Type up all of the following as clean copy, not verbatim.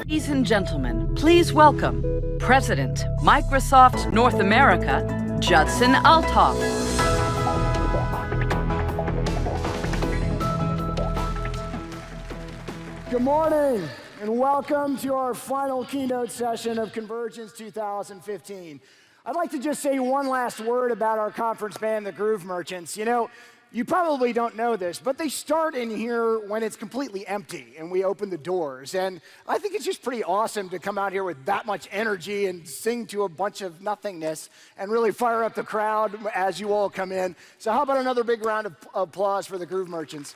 Ladies and gentlemen, please welcome President, Microsoft North America, Judson Althoff. Good morning, and welcome to our final keynote session of Convergence 2015. I'd like to just say one last word about our conference band, the Groove Merchants. You know, you probably don't know this, but they start in here when it's completely empty and we open the doors. And I think it's just pretty awesome to come out here with that much energy and sing to a bunch of nothingness and really fire up the crowd as you all come in. So how about another big round of applause for the Groove Merchants?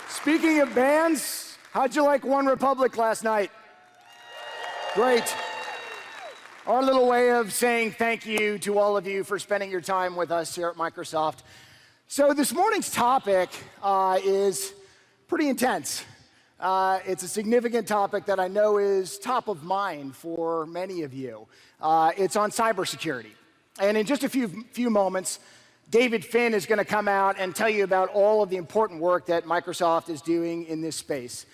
Speaking of bands, how'd you like One Republic last night? Great. Our little way of saying thank you to all of you for spending your time with us here at Microsoft. So this morning's topic is pretty intense. It's a significant topic that I know is top of mind for many of you. It's on cybersecurity. And in just a few moments, David Finn is going to come out and tell you about all of the important work that Microsoft is doing in this space.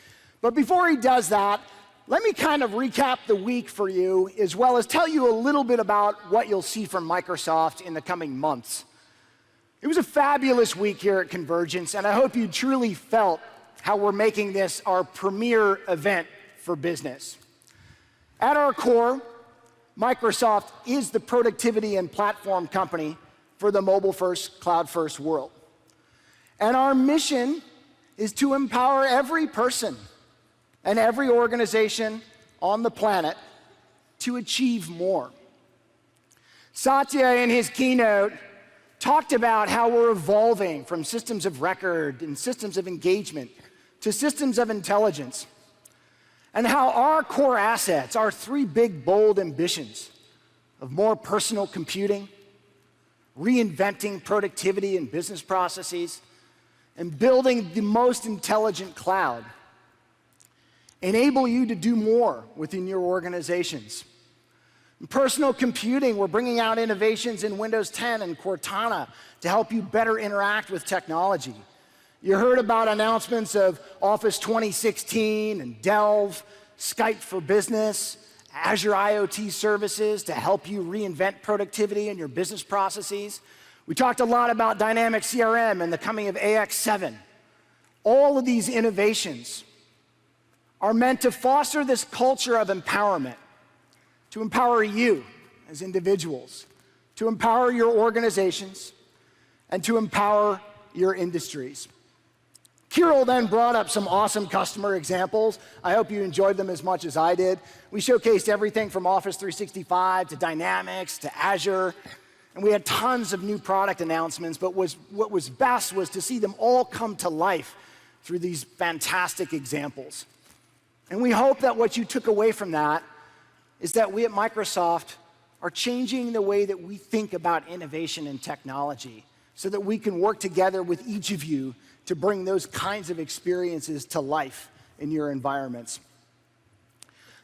But before he does that, let me kind of recap the week for you, as well as tell you a little bit about what you'll see from Microsoft in the coming months. It was a fabulous week here at Convergence, and I hope you truly felt how we're making this our premier event for business. At our core, Microsoft is the productivity and platform company for the mobile-first, cloud-first world. And our mission is to empower every person and every organization on the planet to achieve more. Satya, in his keynote, talked about how we're evolving from systems of record and systems of engagement to systems of intelligence, and how our core assets, our three big, bold ambitions of more personal computing, reinventing productivity and business processes, and building the most intelligent cloud, enable you to do more within your organizations. In personal computing, we're bringing out innovations in Windows 10 and Cortana to help you better interact with technology. You heard about announcements of Office 2016 and Delve, Skype for Business, Azure IoT services to help you reinvent productivity in your business processes. We talked a lot about Dynamic CRM and the coming of AX7. All of these innovations are meant to foster this culture of empowerment, to empower you as individuals, to empower your organizations, and to empower your industries. Kirill then brought up some awesome customer examples. I hope you enjoyed them as much as I did. We showcased everything from Office 365 to Dynamics to Azure, and we had tons of new product announcements, but what was best was to see them all come to life through these fantastic examples. And we hope that what you took away from that is that we at Microsoft are changing the way that we think about innovation and technology so that we can work together with each of you to bring those kinds of experiences to life in your environments.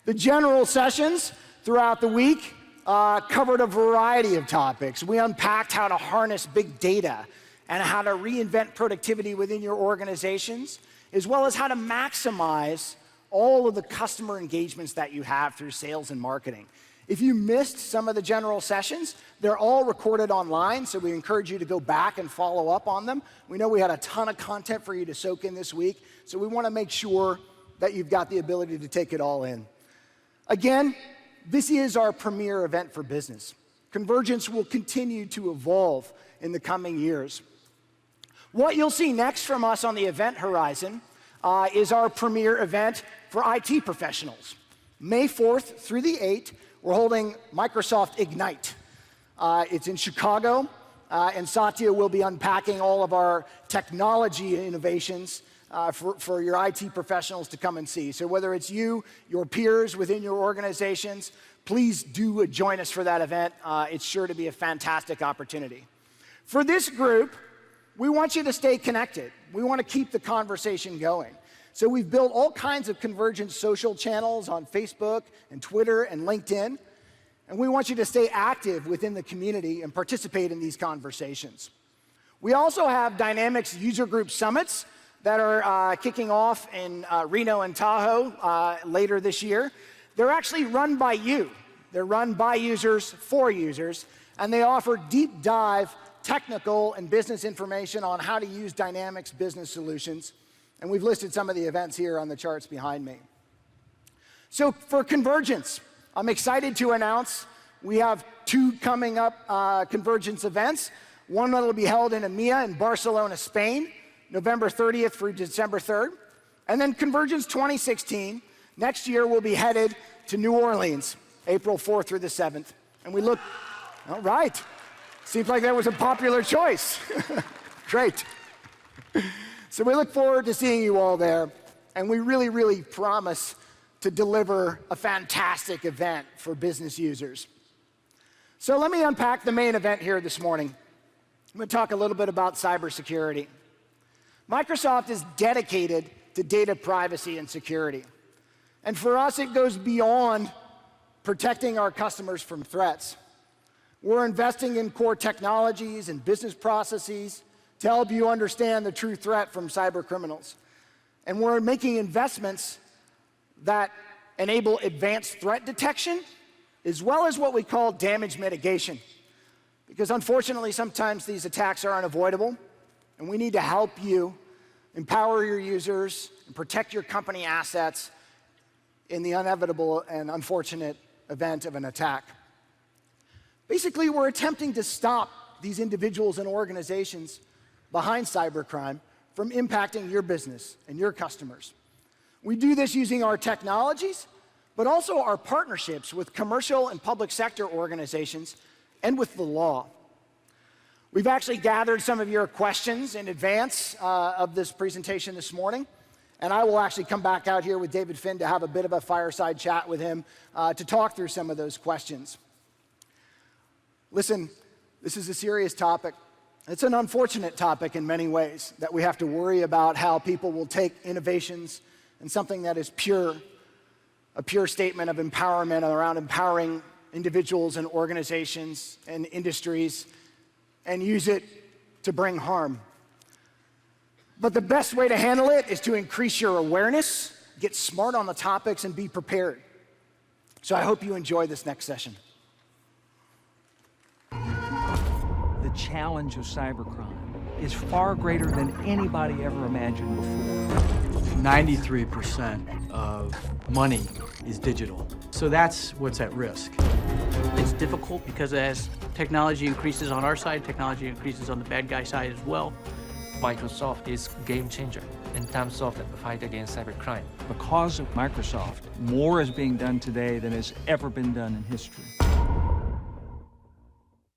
The general sessions throughout the week covered a variety of topics. We unpacked how to harness big data and how to reinvent productivity within your organizations, as well as how to maximize all of the customer engagements that you have through sales and marketing. If you missed some of the general sessions, they're all recorded online, so we encourage you to go back and follow up on them. We know we had a ton of content for you to soak in this week, so we want to make sure that you've got the ability to take it all in. Again, this is our premier event for business. Convergence will continue to evolve in the coming years. What you'll see next from us on the event horizon is our premier event for IT professionals. May 4th through the 8th, we're holding Microsoft Ignite. It's in Chicago, and Satya will be unpacking all of our technology innovations for your IT professionals to come and see. So whether it's you, your peers within your organizations, please do join us for that event. It's sure to be a fantastic opportunity. For this group, we want you to stay connected. We want to keep the conversation going. So we've built all kinds of Convergence social channels on Facebook and Twitter and LinkedIn, and we want you to stay active within the community and participate in these conversations. We also have Dynamics user group summits that are kicking off in Reno and Tahoe later this year. They're actually run by you. They're run by users for users, and they offer deep dive technical and business information on how to use Dynamics business solutions. And we've listed some of the events here on the charts behind me. So for Convergence, I'm excited to announce we have 2 coming up Convergence events. One that will be held in EMEA in Barcelona, Spain, November 30th through December 3rd. And then Convergence 2016, next year we'll be headed to New Orleans, April 4th through the 7th. And we look, all right. Seems like that was a popular choice. Great. So we look forward to seeing you all there. And we really, really promise to deliver a fantastic event for business users. So let me unpack the main event here this morning. I'm going to talk a little bit about cybersecurity. Microsoft is dedicated to data privacy and security. And for us, it goes beyond protecting our customers from threats. We're investing in core technologies and business processes to help you understand the true threat from cyber criminals. And we're making investments that enable advanced threat detection, as well as what we call damage mitigation. Because unfortunately, sometimes these attacks are unavoidable, and we need to help you empower your users and protect your company assets in the inevitable and unfortunate event of an attack. Basically, we're attempting to stop these individuals and organizations behind cybercrime from impacting your business and your customers. We do this using our technologies, but also our partnerships with commercial and public sector organizations and with the law. We've actually gathered some of your questions in advance of this presentation this morning, and I will actually come back out here with David Finn to have a bit of a fireside chat with him to talk through some of those questions. Listen, this is a serious topic. It's an unfortunate topic in many ways, that we have to worry about how people will take innovations and something that is pure, a pure statement of empowerment around empowering individuals and organizations and industries, and use it to bring harm. But the best way to handle it is to increase your awareness, get smart on the topics, and be prepared. So I hope you enjoy this next session. The challenge of cybercrime is far greater than anybody ever imagined before. 93% of money is digital. So that's what's at risk. It's difficult because as technology increases on our side, technology increases on the bad guy side as well. Microsoft is game changer in terms of the fight against cybercrime. Because of Microsoft, more is being done today than has ever been done in history.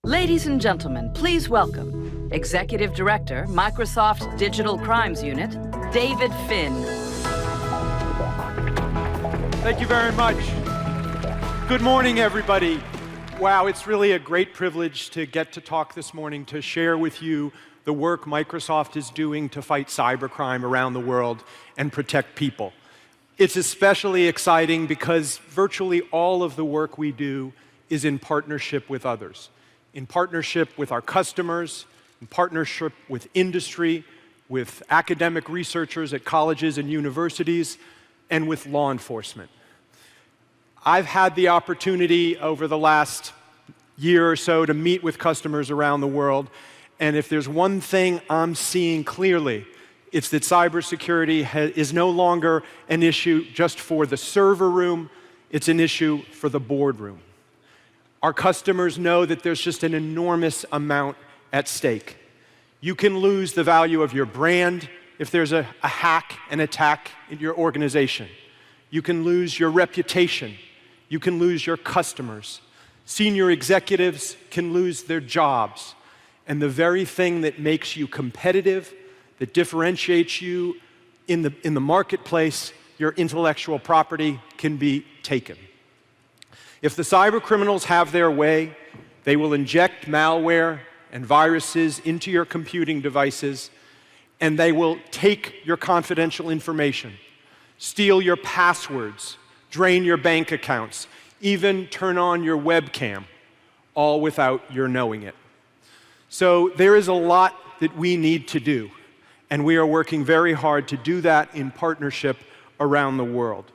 Ladies and gentlemen, please welcome Executive Director, Microsoft Digital Crimes Unit, David Finn. Thank you very much. Good morning, everybody. Wow, it's really a great privilege to get to talk this morning to share with you the work Microsoft is doing to fight cybercrime around the world and protect people. It's especially exciting because virtually all of the work we do is in partnership with others, in partnership with our customers, in partnership with industry, with academic researchers at colleges and universities, and with law enforcement. I've had the opportunity over the last year or so to meet with customers around the world, and if there's one thing I'm seeing clearly, it's that cybersecurity is no longer an issue just for the server room, it's an issue for the boardroom. Our customers know that there's just an enormous amount at stake. You can lose the value of your brand if there's a hack, an attack in your organization. You can lose your reputation. You can lose your customers. Senior executives can lose their jobs. And the very thing that makes you competitive, that differentiates you in the marketplace, your intellectual property, can be taken. If the cyber criminals have their way, they will inject malware and viruses into your computing devices, and they will take your confidential information, steal your passwords, drain your bank accounts, even turn on your webcam, all without your knowing it. So there is a lot that we need to do. And we are working very hard to do that in partnership around the world.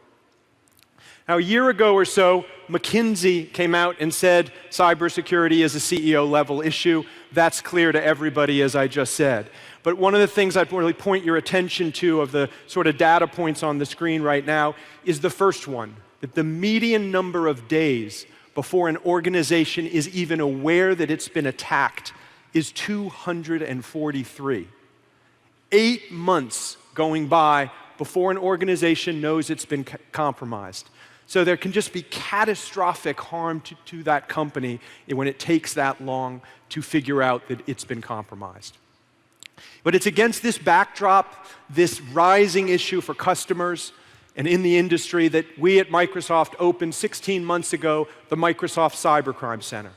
Now, a year ago or so, McKinsey came out and said cybersecurity is a CEO-level issue. That's clear to everybody, as I just said. But one of the things I'd really point your attention to of the sort of data points on the screen right now is the first one, that the median number of days before an organization is even aware that it's been attacked is 243. 8 months going by before an organization knows it's been compromised. So there can just be catastrophic harm to that company when it takes that long to figure out that it's been compromised. But it's against this backdrop, this rising issue for customers and in the industry, that we at Microsoft opened 16 months ago the Microsoft Cybercrime Center.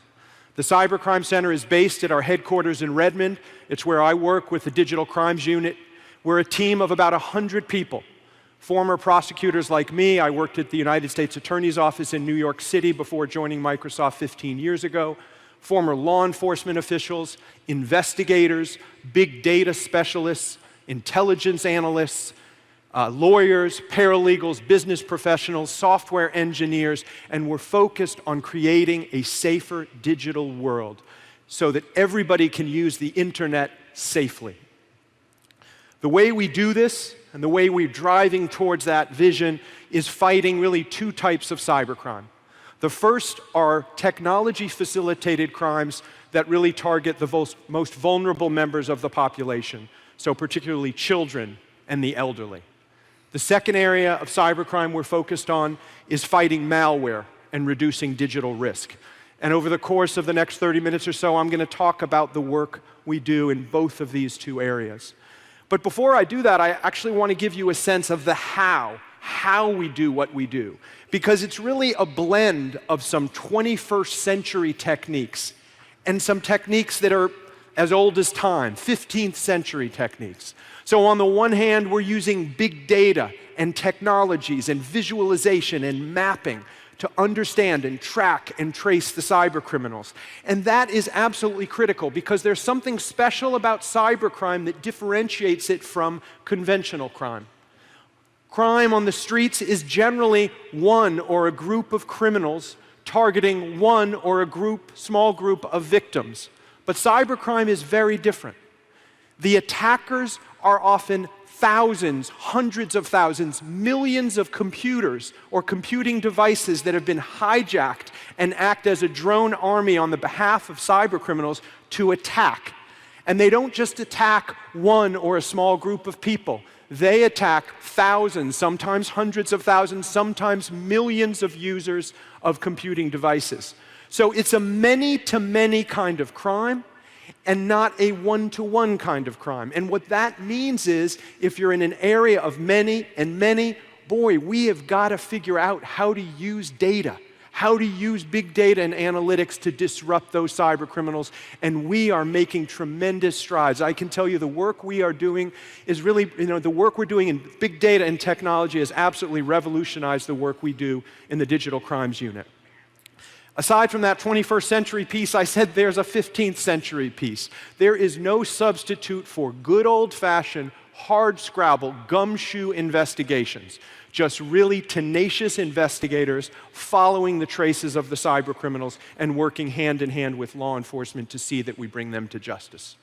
The Cybercrime Center is based at our headquarters in Redmond. It's where I work with the Digital Crimes Unit. We're a team of about 100 people. Former prosecutors like me. I worked at the United States Attorney's Office in New York City before joining Microsoft 15 years ago. Former law enforcement officials, investigators, big data specialists, intelligence analysts, lawyers, paralegals, business professionals, software engineers, and we're focused on creating a safer digital world so that everybody can use the internet safely. The way we do this, and the way we're driving towards that vision, is fighting really two types of cybercrime. The first are technology-facilitated crimes that really target the most vulnerable members of the population, so particularly children and the elderly. The second area of cybercrime we're focused on is fighting malware and reducing digital risk. And over the course of the next 30 minutes or so, I'm going to talk about the work we do in both of these two areas. But before I do that, I actually want to give you a sense of the how we do what we do. Because it's really a blend of some 21st century techniques and some techniques that are as old as time, 15th century techniques. So on the one hand, we're using big data and technologies and visualization and mapping to understand and track and trace the cyber criminals. And that is absolutely critical because there's something special about cybercrime that differentiates it from conventional crime. Crime on the streets is generally one or a group of criminals targeting one or a small group of victims. But cybercrime is very different. The attackers are often thousands, hundreds of thousands, millions of computers or computing devices that have been hijacked and act as a drone army on the behalf of cybercriminals to attack. And they don't just attack one or a small group of people. They attack thousands, sometimes hundreds of thousands, sometimes millions of users of computing devices. So it's a many-to-many kind of crime, and not a one-to-one kind of crime. And what that means is, if you're in an area of many and many, boy, we have got to figure out how to use data, how to use big data and analytics to disrupt those cyber criminals, and we are making tremendous strides. I can tell you the work we are doing is really, the work we're doing in big data and technology has absolutely revolutionized the work we do in the Digital Crimes Unit. Aside from that 21st century piece, I said there's a 15th century piece. There is no substitute for good old-fashioned, hard-scrabble, gumshoe investigations. Just really tenacious investigators following the traces of the cyber criminals and working hand in hand with law enforcement to see that we bring them to justice.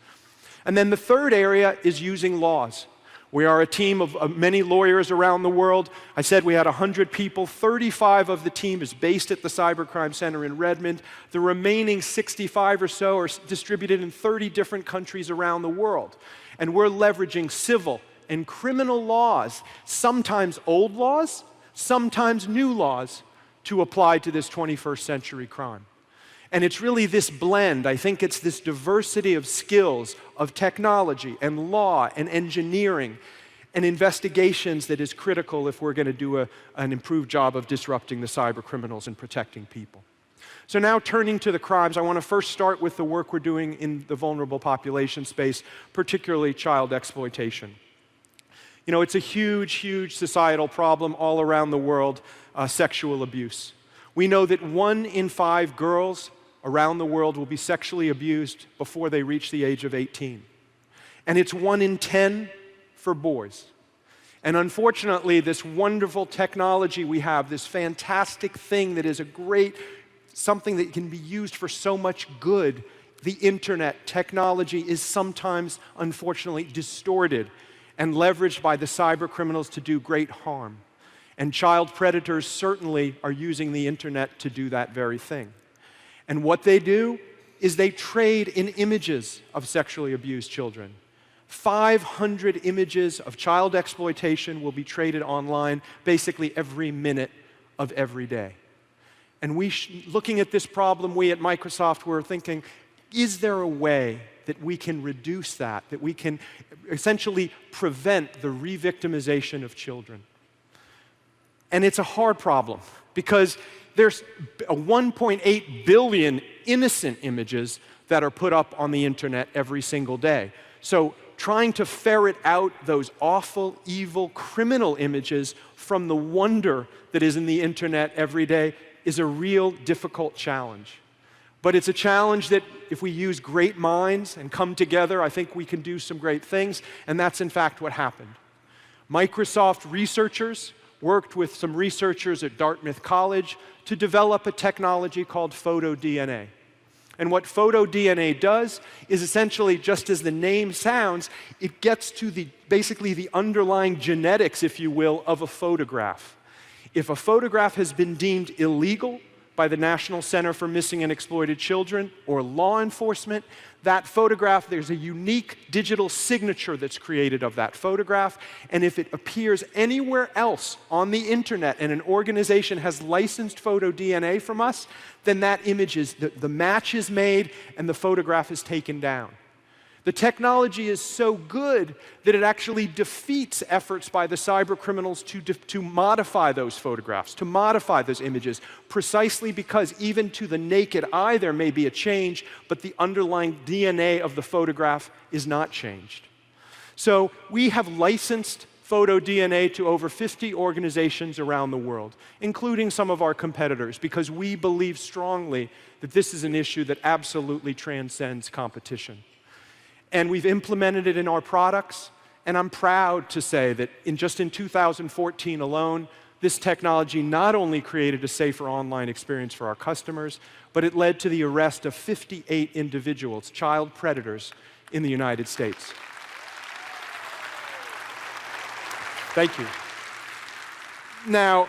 And then the third area is using laws. We are a team of many lawyers around the world. I said we had 100 people. 35 of the team is based at the Cybercrime Center in Redmond. The remaining 65 or so are distributed in 30 different countries around the world. And we're leveraging civil and criminal laws, sometimes old laws, sometimes new laws, to apply to this 21st century crime. And it's really this blend, I think it's this diversity of skills, of technology and law and engineering and investigations that is critical if we're going to do an improved job of disrupting the cyber criminals and protecting people. So now turning to the crimes, I want to first start with the work we're doing in the vulnerable population space, particularly child exploitation. It's a huge, huge societal problem all around the world, sexual abuse. We know that 1 in 5 girls around the world will be sexually abused before they reach the age of 18. And it's 1 in 10 for boys. And unfortunately, this wonderful technology we have, this fantastic thing that is something that can be used for so much good, the internet technology is sometimes, unfortunately, distorted and leveraged by the cyber criminals to do great harm. And child predators certainly are using the internet to do that very thing. And what they do is they trade in images of sexually abused children. 500 images of child exploitation will be traded online basically every minute of every day. And looking at this problem, we at Microsoft were thinking, is there a way that we can reduce that we can essentially prevent the re-victimization of children? And it's a hard problem because there's 1.8 billion innocent images that are put up on the internet every single day. So trying to ferret out those awful, evil, criminal images from the wonder that is in the internet every day is a real difficult challenge. But it's a challenge that if we use great minds and come together, I think we can do some great things, and that's in fact what happened. Microsoft researchers worked with some researchers at Dartmouth College to develop a technology called PhotoDNA. And what PhotoDNA does is essentially, just as the name sounds, it gets to basically the underlying genetics, if you will, of a photograph. If a photograph has been deemed illegal by the National Center for Missing and Exploited Children or law enforcement, that photograph, there's a unique digital signature that's created of that photograph, and if it appears anywhere else on the internet and an organization has licensed PhotoDNA from us, then that image the match is made and the photograph is taken down. The technology is so good that it actually defeats efforts by the cyber criminals to modify those photographs, to modify those images, precisely because even to the naked eye there may be a change, but the underlying DNA of the photograph is not changed. So we have licensed PhotoDNA to over 50 organizations around the world, including some of our competitors, because we believe strongly that this is an issue that absolutely transcends competition. And we've implemented it in our products, and I'm proud to say that just in 2014 alone, this technology not only created a safer online experience for our customers, but it led to the arrest of 58 individuals, child predators, in the United States. Thank you. Now,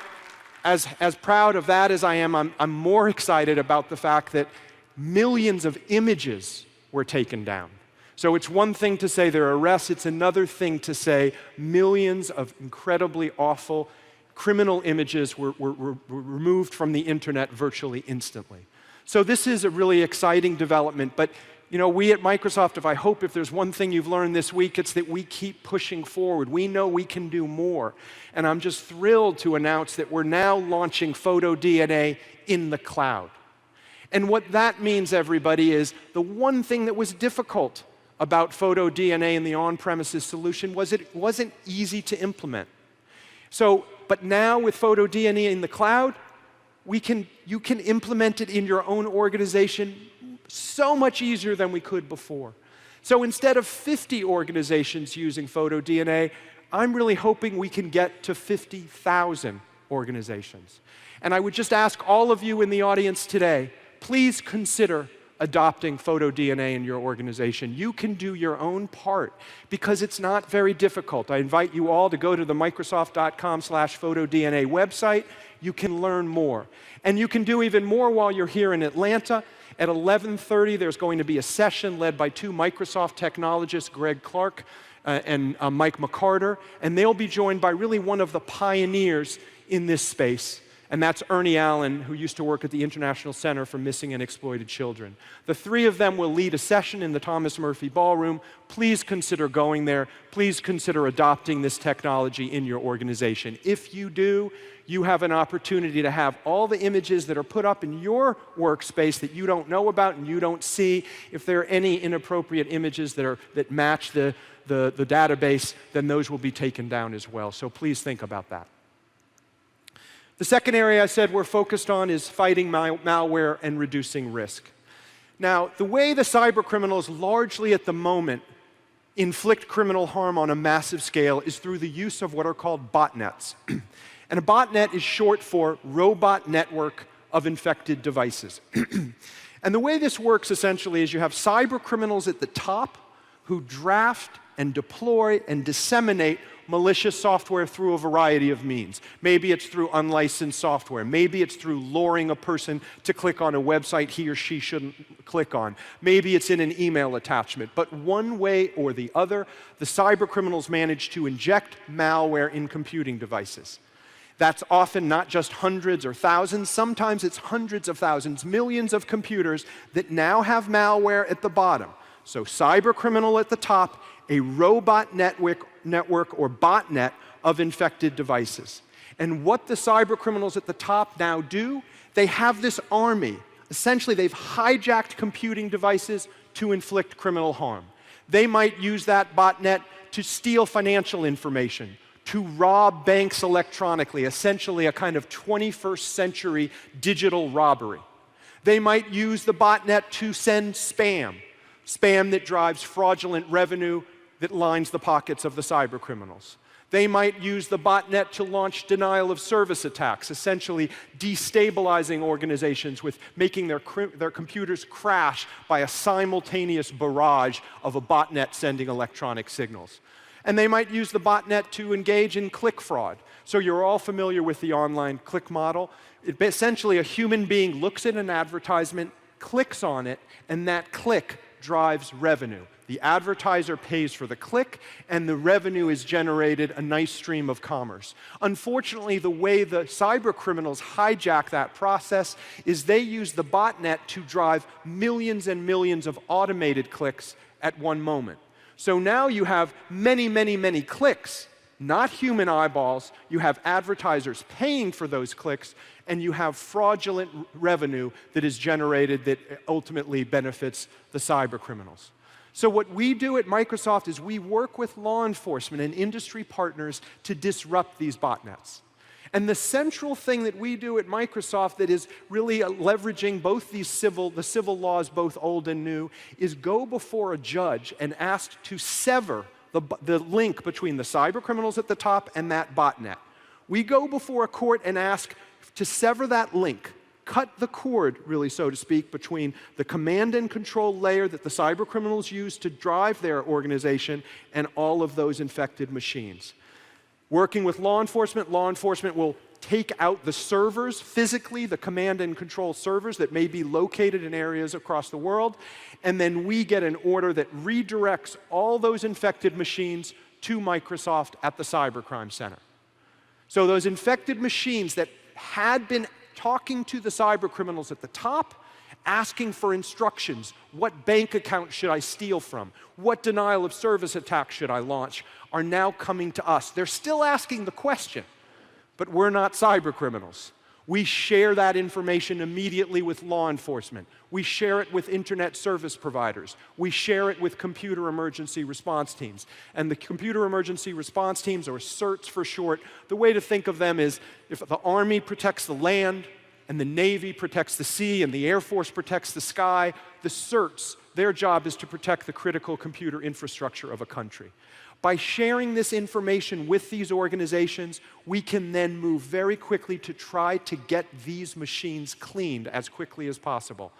as proud of that as I am, I'm more excited about the fact that millions of images were taken down. So it's one thing to say there are arrests, it's another thing to say millions of incredibly awful criminal images were removed from the internet virtually instantly. So this is a really exciting development, but we at Microsoft, if there's one thing you've learned this week, it's that we keep pushing forward. We know we can do more. And I'm just thrilled to announce that we're now launching PhotoDNA in the cloud. And what that means, everybody, is the one thing that was difficult about PhotoDNA in the on-premises solution was it wasn't easy to implement. But now with PhotoDNA in the cloud, you can implement it in your own organization so much easier than we could before. So instead of 50 organizations using PhotoDNA, I'm really hoping we can get to 50,000 organizations. And I would just ask all of you in the audience today, please consider adopting PhotoDNA in your organization. You can do your own part because it's not very difficult. I invite you all to go to the Microsoft.com/PhotoDNA website. You can learn more. And you can do even more while you're here in Atlanta. At 11:30, there's going to be a session led by two Microsoft technologists, Greg Clark and Mike McCarter, and they'll be joined by really one of the pioneers in this space. And that's Ernie Allen, who used to work at the International Center for Missing and Exploited Children. The three of them will lead a session in the Thomas Murphy Ballroom. Please consider going there. Please consider adopting this technology in your organization. If you do, you have an opportunity to have all the images that are put up in your workspace that you don't know about and you don't see. If there are any inappropriate images that match the database, then those will be taken down as well. So please think about that. The second area I said we're focused on is fighting malware and reducing risk. Now, the way the cyber criminals largely at the moment inflict criminal harm on a massive scale is through the use of what are called botnets. And a botnet is short for robot network of infected devices. And the way this works essentially is you have cyber criminals at the top who draft and deploy and disseminate malicious software through a variety of means. Maybe it's through unlicensed software. Maybe it's through luring a person to click on a website he or she shouldn't click on. Maybe it's in an email attachment. But one way or the other, the cyber criminals manage to inject malware in computing devices. That's often not just hundreds or thousands, sometimes it's hundreds of thousands, millions of computers that now have malware at the bottom. So cyber criminal at the top, a robot network or botnet of infected devices. And what the cyber criminals at the top now do, they have this army. Essentially, they've hijacked computing devices to inflict criminal harm. They might use that botnet to steal financial information, to rob banks electronically, essentially a kind of 21st century digital robbery. They might use the botnet to send spam that drives fraudulent revenue that lines the pockets of the cyber criminals. They might use the botnet to launch denial of service attacks, essentially destabilizing organizations with making their computers crash by a simultaneous barrage of a botnet sending electronic signals. And they might use the botnet to engage in click fraud. So you're all familiar with the online click model. Essentially, a human being looks at an advertisement, clicks on it, and that click drives revenue. The advertiser pays for the click, and the revenue is generated, a nice stream of commerce. Unfortunately, the way the cyber criminals hijack that process is they use the botnet to drive millions and millions of automated clicks at one moment. So now you have many, many, many clicks, not human eyeballs. You have advertisers paying for those clicks, and you have fraudulent revenue that is generated that ultimately benefits the cyber criminals. So what we do at Microsoft is we work with law enforcement and industry partners to disrupt these botnets. And the central thing that we do at Microsoft that is really leveraging both the civil laws, both old and new, is go before a judge and ask to sever the link between the cyber criminals at the top and that botnet. We go before a court and ask to sever that link, cut the cord, really, so to speak, between the command and control layer that the cyber criminals use to drive their organization and all of those infected machines. Working with law enforcement will take out the servers physically, the command and control servers that may be located in areas across the world, and then we get an order that redirects all those infected machines to Microsoft at the Cybercrime Center. So those infected machines that had been talking to the cyber criminals at the top, asking for instructions. What bank account should I steal from? What denial of service attack should I launch? Are now coming to us. They're still asking the question, but we're not cyber criminals. We share that information immediately with law enforcement. We share it with internet service providers. We share it with computer emergency response teams. And the computer emergency response teams, or CERTs for short, the way to think of them is if the Army protects the land, and the Navy protects the sea, and the Air Force protects the sky, the CERTs, their job is to protect the critical computer infrastructure of a country. By sharing this information with these organizations, we can then move very quickly to try to get these machines cleaned as quickly as possible.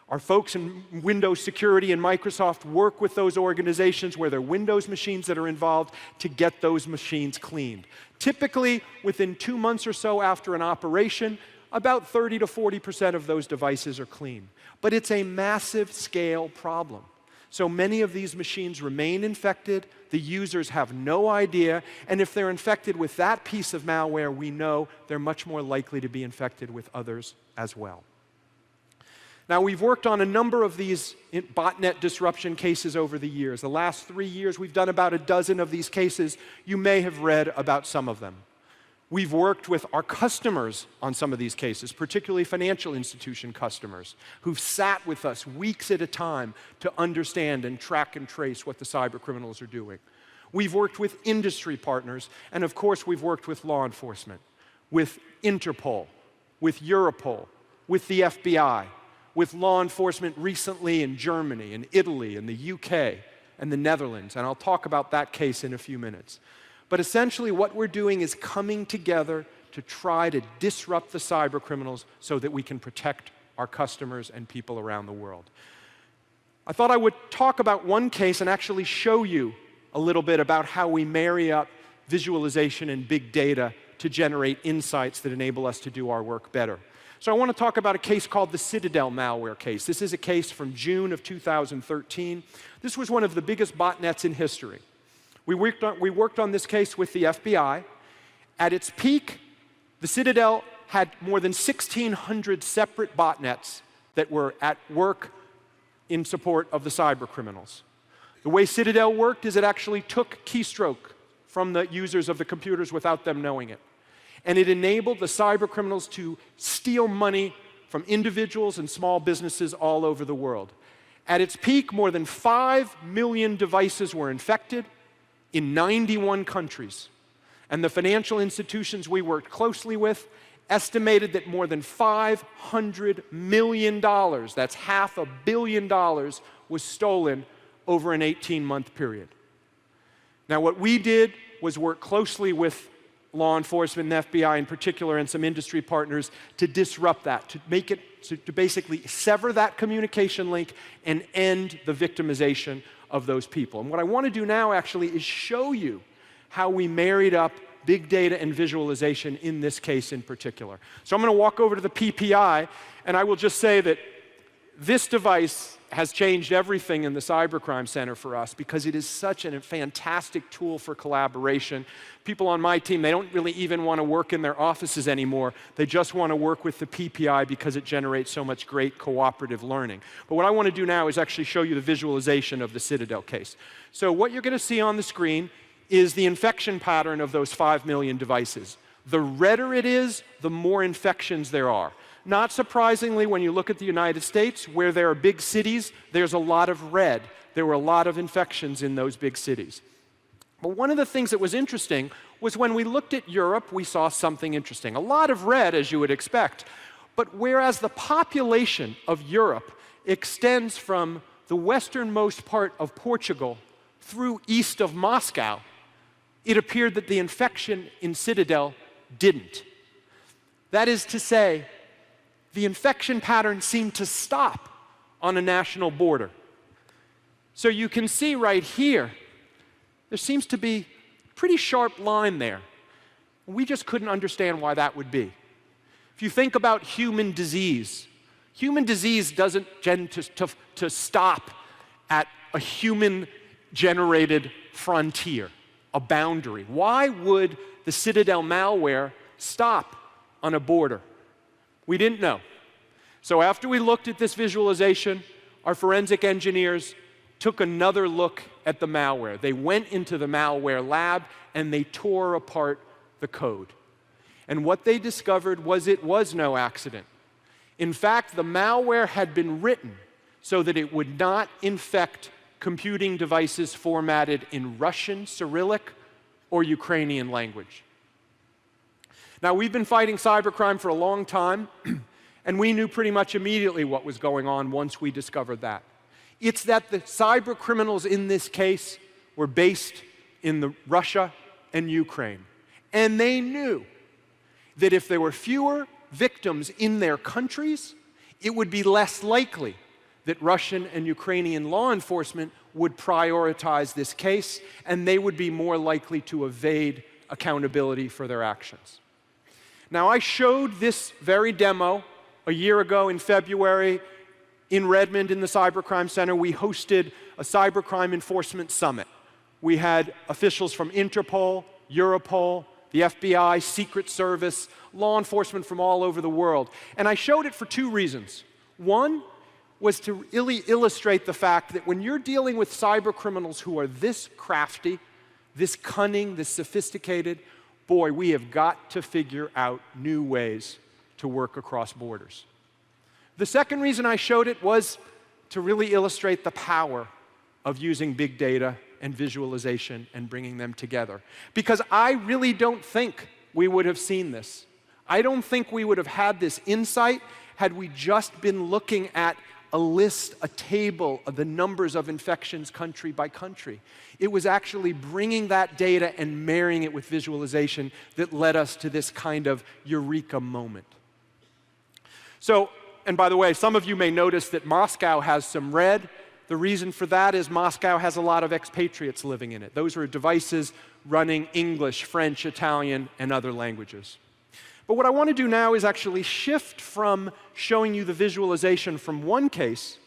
Our folks in Windows Security and Microsoft work with those organizations where there are Windows machines that are involved to get those machines cleaned. Typically, within 2 months or so after an operation, about 30 to 40% of those devices are clean. But it's a massive scale problem. So many of these machines remain infected, the users have no idea, and if they're infected with that piece of malware, we know they're much more likely to be infected with others as well. Now, we've worked on a number of these botnet disruption cases over the years. The last 3 years, we've done about a dozen of these cases. You may have read about some of them. We've worked with our customers on some of these cases, particularly financial institution customers, who've sat with us weeks at a time to understand and track and trace what the cyber criminals are doing. We've worked with industry partners, and of course, we've worked with law enforcement, with Interpol, with Europol, with the FBI, with law enforcement recently in Germany, in Italy, in the UK, and the Netherlands, and I'll talk about that case in a few minutes. But essentially what we're doing is coming together to try to disrupt the cyber criminals so that we can protect our customers and people around the world. I thought I would talk about one case and actually show you a little bit about how we marry up visualization and big data to generate insights that enable us to do our work better. So I want to talk about a case called the Citadel malware case. This is a case from June of 2013. This was one of the biggest botnets in history. We worked on this case with the FBI. At its peak, the Citadel had more than 1,600 separate botnets that were at work in support of the cyber criminals. The way Citadel worked is it actually took keystroke from the users of the computers without them knowing it. And it enabled the cyber criminals to steal money from individuals and small businesses all over the world. At its peak, more than 5 million devices were infected in 91 countries. And the financial institutions we worked closely with estimated that more than $500 million, that's $500 million, was stolen over an 18-month period. Now, what we did was work closely with law enforcement and FBI in particular and some industry partners to disrupt that, to make it, to basically sever that communication link and end the victimization of those people. And what I want to do now actually is show you how we married up big data and visualization in this case in particular. So I'm going to walk over to the PPI, and I will just say that this device has changed everything in the Cybercrime Center for us because it is such a fantastic tool for collaboration. People on my team, they don't really even want to work in their offices anymore. They just want to work with the PPI because it generates so much great cooperative learning. But what I want to do now is actually show you the visualization of the Citadel case. So what you're going to see on the screen is the infection pattern of those 5 million devices. The redder it is, the more infections there are. Not surprisingly, when you look at the United States, where there are big cities, there's a lot of red. There were a lot of infections in those big cities. But one of the things that was interesting was when we looked at Europe, we saw something interesting. A lot of red, as you would expect. But whereas the population of Europe extends from the westernmost part of Portugal through east of Moscow, it appeared that the infection in Citadel didn't. That is to say, the infection pattern seemed to stop on a national border. So you can see right here, there seems to be a pretty sharp line there. We just couldn't understand why that would be. If you think about human disease doesn't tend to stop at a human-generated frontier, a boundary. Why would the Citadel malware stop on a border? We didn't know. So after we looked at this visualization, our forensic engineers took another look at the malware. They went into the malware lab and they tore apart the code. And what they discovered was it was no accident. In fact, the malware had been written so that it would not infect computing devices formatted in Russian, Cyrillic, or Ukrainian language. Now, we've been fighting cybercrime for a long time, and we knew pretty much immediately what was going on once we discovered that. It's that the cyber criminals in this case were based in Russia and Ukraine. And they knew that if there were fewer victims in their countries, it would be less likely that Russian and Ukrainian law enforcement would prioritize this case, and they would be more likely to evade accountability for their actions. Now, I showed this very demo a year ago in February in Redmond in the Cybercrime Center. We hosted a cybercrime enforcement summit. We had officials from Interpol, Europol, the FBI, Secret Service, law enforcement from all over the world. And I showed it for two reasons. One was to really illustrate the fact that when you're dealing with cyber criminals who are this crafty, this cunning, this sophisticated, boy, we have got to figure out new ways to work across borders. The second reason I showed it was to really illustrate the power of using big data and visualization and bringing them together. Because I really don't think we would have seen this. I don't think we would have had this insight had we just been looking at a list, a table of the numbers of infections country by country. It was actually bringing that data and marrying it with visualization that led us to this kind of eureka moment. So, and by the way, some of you may notice that Moscow has some red. The reason for that is Moscow has a lot of expatriates living in it. Those are devices running English, French, Italian, and other languages. But what I want to do now is actually shift from showing you the visualization from one case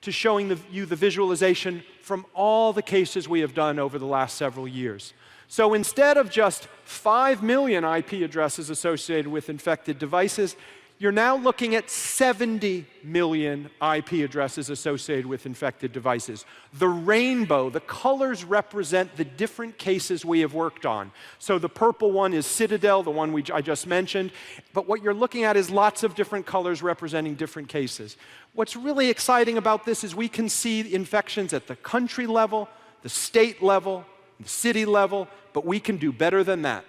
to showing you the visualization from all the cases we have done over the last several years. So instead of just 5 million IP addresses associated with infected devices, you're now looking at 70 million IP addresses associated with infected devices. The rainbow, the colors represent the different cases we have worked on. So the purple one is Citadel, the one I just mentioned. But what you're looking at is lots of different colors representing different cases. What's really exciting about this is we can see infections at the country level, the state level, the city level, but we can do better than that.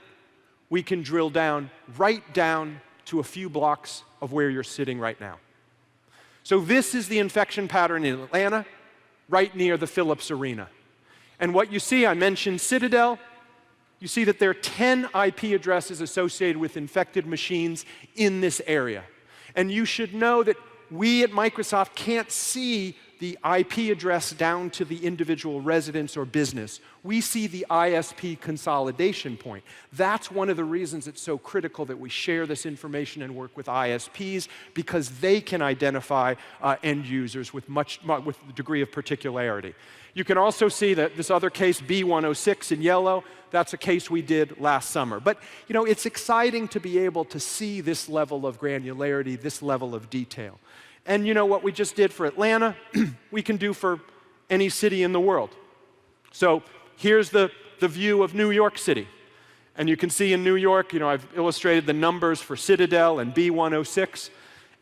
We can drill down, right down to a few blocks of where you're sitting right now. So this is the infection pattern in Atlanta, right near the Phillips Arena. And what you see, I mentioned Citadel, you see that there are 10 IP addresses associated with infected machines in this area. And you should know that we at Microsoft can't see the IP address down to the individual residence or business. We see the ISP consolidation point. That's one of the reasons it's so critical that we share this information and work with ISPs, because they can identify end users with a degree of particularity. You can also see that this other case, B106 in yellow, that's a case we did last summer. But you know, it's exciting to be able to see this level of granularity, this level of detail. And you know what we just did for Atlanta, we can do for any city in the world. So here's the view of New York City. And you can see in New York, you know, I've illustrated the numbers for Citadel and B106.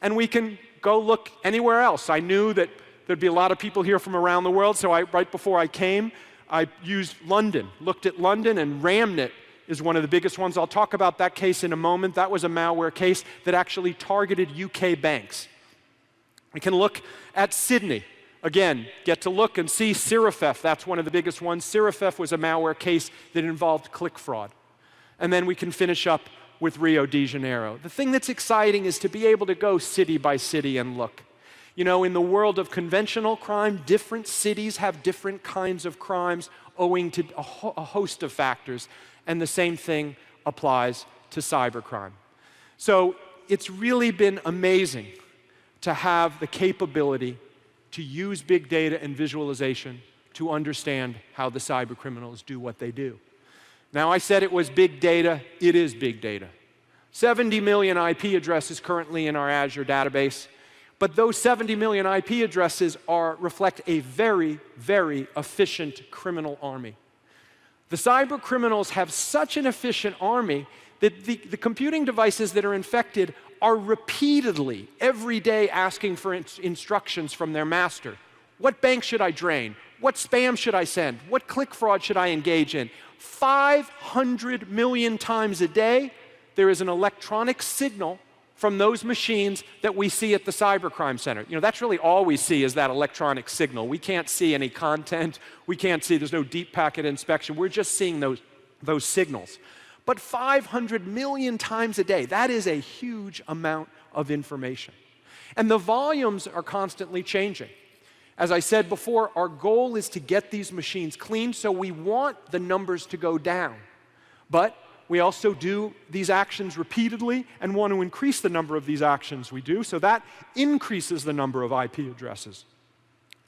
And we can go look anywhere else. I knew that there'd be a lot of people here from around the world, so right before I came, I used London, looked at London, and Ramnet is one of the biggest ones. I'll talk about that case in a moment. That was a malware case that actually targeted UK banks. We can look at Sydney. Again, get to look and see Sirifef. That's one of the biggest ones. Sirifef was a malware case that involved click fraud. And then we can finish up with Rio de Janeiro. The thing that's exciting is to be able to go city by city and look. You know, in the world of conventional crime, different cities have different kinds of crimes owing to a host of factors. And the same thing applies to cybercrime. So it's really been amazing to have the capability to use big data and visualization to understand how the cyber criminals do what they do. Now, I said it was big data. It is big data. 70 million IP addresses currently in our Azure database, but those 70 million IP addresses reflect a very, very efficient criminal army. The cyber criminals have such an efficient army that the computing devices that are infected are repeatedly, every day, asking for instructions from their master. What bank should I drain? What spam should I send? What click fraud should I engage in? 500 million times a day, there is an electronic signal from those machines that we see at the Cybercrime Center. You know, that's really all we see is that electronic signal. We can't see any content. We can't see, there's no deep packet inspection. We're just seeing those signals. But 500 million times a day, that is a huge amount of information. And the volumes are constantly changing. As I said before, our goal is to get these machines clean, so we want the numbers to go down. But we also do these actions repeatedly and want to increase the number of these actions we do, so that increases the number of IP addresses.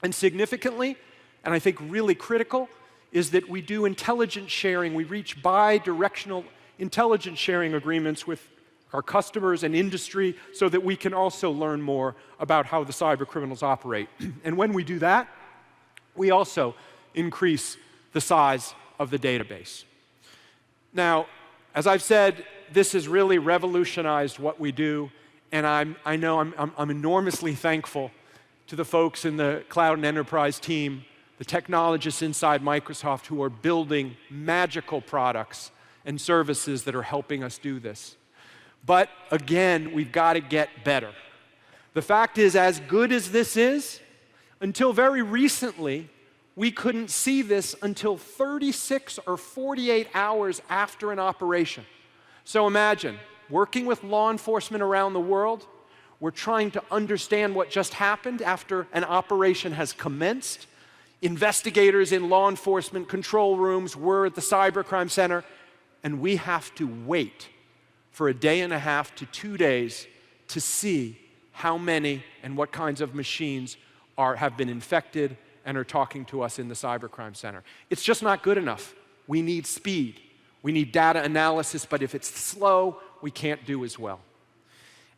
And significantly, and I think really critical, is that we do intelligence sharing. We reach bi-directional intelligence sharing agreements with our customers and industry so that we can also learn more about how the cyber criminals operate. And when we do that, we also increase the size of the database. Now, as I've said, this has really revolutionized what we do, and I know I'm enormously thankful to the folks in the cloud and enterprise team, the technologists inside Microsoft who are building magical products and services that are helping us do this. But again, we've got to get better. The fact is, as good as this is, until very recently, we couldn't see this until 36 or 48 hours after an operation. So imagine, working with law enforcement around the world, we're trying to understand what just happened after an operation has commenced. Investigators in law enforcement control rooms were at the Cybercrime Center, and we have to wait for a day and a half to 2 days to see how many and what kinds of machines have been infected and are talking to us in the Cybercrime Center. It's just not good enough. We need speed. We need data analysis, but if it's slow, we can't do as well.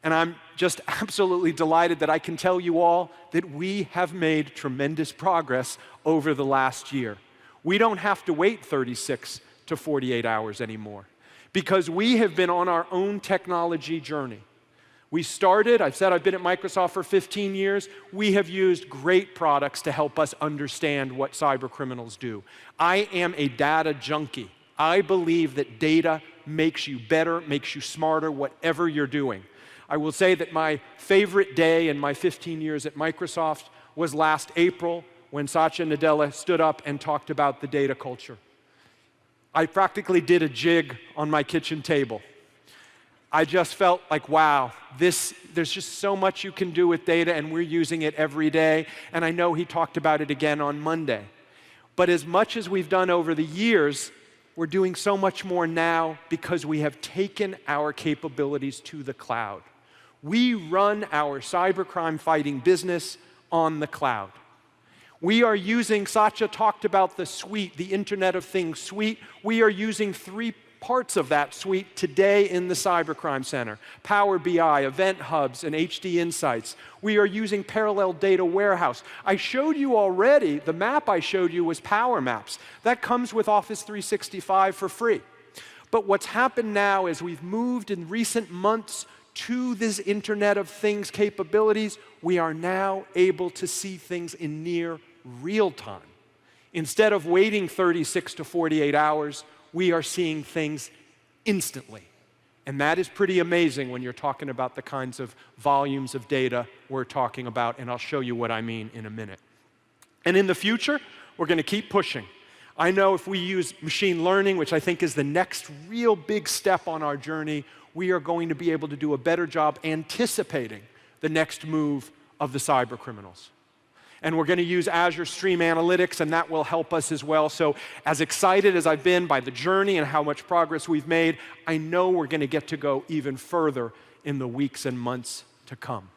And I'm just absolutely delighted that I can tell you all that we have made tremendous progress over the last year. We don't have to wait 36 to 48 hours anymore because we have been on our own technology journey. We started, I've said I've been at Microsoft for 15 years. We have used great products to help us understand what cyber criminals do. I am a data junkie. I believe that data makes you better, makes you smarter, whatever you're doing. I will say that my favorite day in my 15 years at Microsoft was last April when Satya Nadella stood up and talked about the data culture. I practically did a jig on my kitchen table. I just felt like, wow, there's just so much you can do with data, and we're using it every day. And I know he talked about it again on Monday. But as much as we've done over the years, we're doing so much more now because we have taken our capabilities to the cloud. We run our cybercrime fighting business on the cloud. We are using, Satya talked about the suite, the Internet of Things suite. We are using 3 parts of that suite today in the Cybercrime Center. Power BI, Event Hubs, and HD Insights. We are using Parallel Data Warehouse. I showed you already, the map I showed you was Power Maps. That comes with Office 365 for free. But what's happened now is we've moved in recent months to this Internet of Things capabilities. We are now able to see things in near real time. Instead of waiting 36 to 48 hours, we are seeing things instantly. And that is pretty amazing when you're talking about the kinds of volumes of data we're talking about, and I'll show you what I mean in a minute. And in the future, we're going to keep pushing. I know if we use machine learning, which I think is the next real big step on our journey, we are going to be able to do a better job anticipating the next move of the cyber criminals. And we're going to use Azure Stream Analytics, and that will help us as well. So as excited as I've been by the journey and how much progress we've made, I know we're going to get to go even further in the weeks and months to come.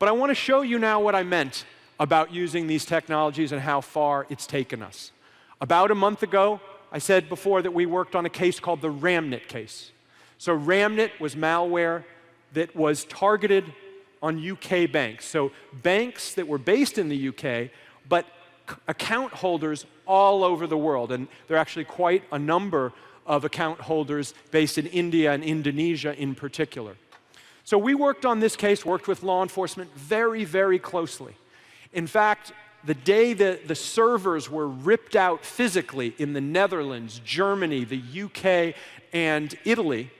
But I want to show you now what I meant about using these technologies and how far it's taken us. About a month ago, I said before that we worked on a case called the Ramnet case. So Ramnet was malware that was targeted on UK banks. So banks that were based in the UK, but account holders all over the world. And there are actually quite a number of account holders based in India and Indonesia in particular. So we worked on this case, worked with law enforcement very, very closely. In fact, the day that the servers were ripped out physically in the Netherlands, Germany, the UK, and Italy,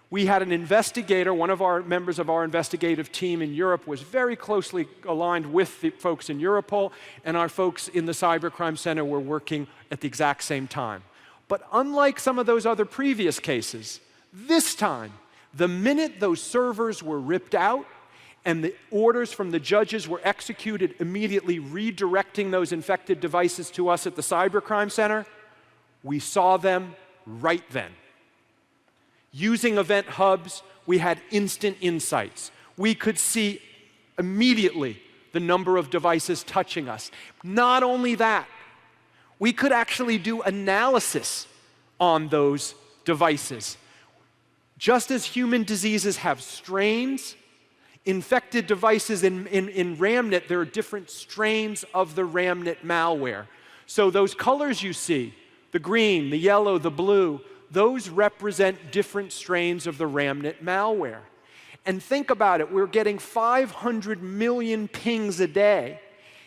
we had an investigator, one of our members of our investigative team in Europe was very closely aligned with the folks in Europol, and our folks in the Cybercrime Center were working at the exact same time. But unlike some of those other previous cases, this time, the minute those servers were ripped out and the orders from the judges were executed immediately redirecting those infected devices to us at the Cybercrime Center, we saw them right then. Using Event Hubs, we had instant insights. We could see immediately the number of devices touching us. Not only that, we could actually do analysis on those devices. Just as human diseases have strains, infected devices in Ramnet, there are different strains of the Ramnet malware. So those colors you see, the green, the yellow, the blue, those represent different strains of the Ramnet malware. And think about it, we're getting 500 million pings a day.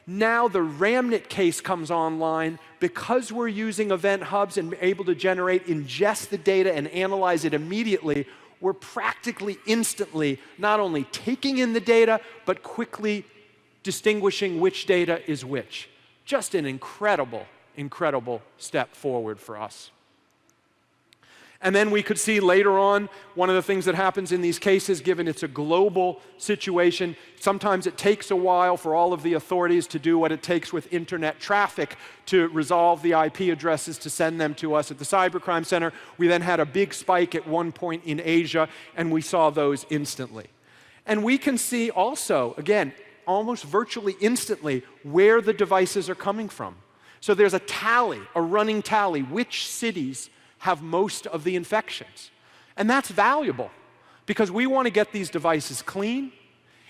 Now the Ramnet case comes online because we're using Event Hubs and able to ingest the data and analyze it immediately. we're practically instantly not only taking in the data, but quickly distinguishing which data is which. Just an incredible, incredible step forward for us. And then we could see later on, one of the things that happens in these cases, given it's a global situation, sometimes it takes a while for all of the authorities to do what it takes with internet traffic to resolve the IP addresses to send them to us at the Cybercrime Center. We then had a big spike at one point in Asia, and we saw those instantly. And we can see also, again, almost virtually instantly, where the devices are coming from. So there's a tally, a running tally, which cities have most of the infections. And that's valuable because we want to get these devices clean,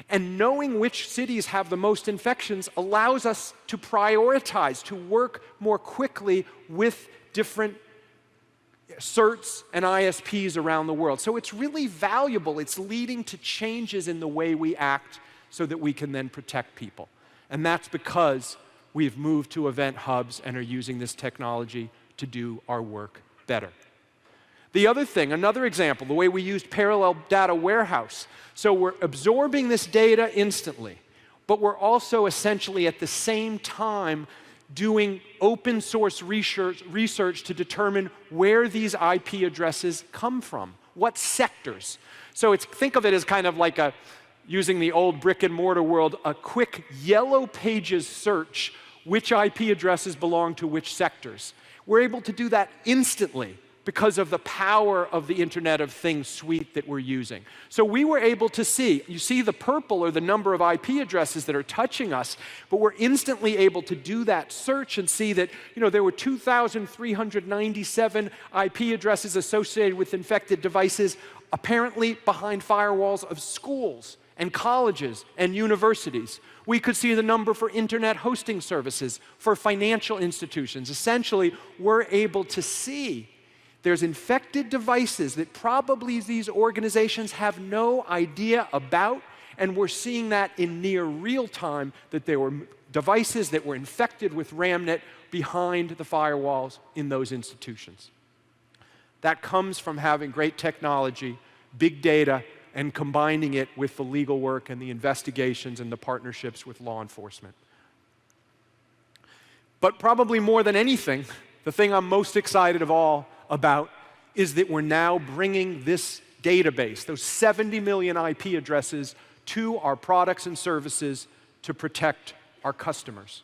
and knowing which cities have the most infections allows us to prioritize, to work more quickly with different certs and ISPs around the world. So it's really valuable. It's leading to changes in the way we act so that we can then protect people. And that's because we've moved to event hubs and are using this technology to do our work better. The other thing, another example, the way we used parallel data warehouse. So we're absorbing this data instantly, but we're also essentially at the same time doing open source research to determine where these IP addresses come from, what sectors. So think of it as kind of like using the old brick and mortar world, a quick yellow pages search, which IP addresses belong to which sectors. We're able to do that instantly because of the power of the Internet of Things suite that we're using. So we were able to see, you see the purple are the number of IP addresses that are touching us, but we're instantly able to do that search and see that there were 2,397 IP addresses associated with infected devices, apparently behind firewalls of schools and colleges and universities. We could see the number for internet hosting services, for financial institutions. Essentially, we're able to see there's infected devices that probably these organizations have no idea about, and we're seeing that in near real time, that there were devices that were infected with RAMNet behind the firewalls in those institutions. That comes from having great technology, big data, and combining it with the legal work and the investigations and the partnerships with law enforcement. But probably more than anything, the thing I'm most excited of all about is that we're now bringing this database, those 70 million IP addresses, to our products and services to protect our customers.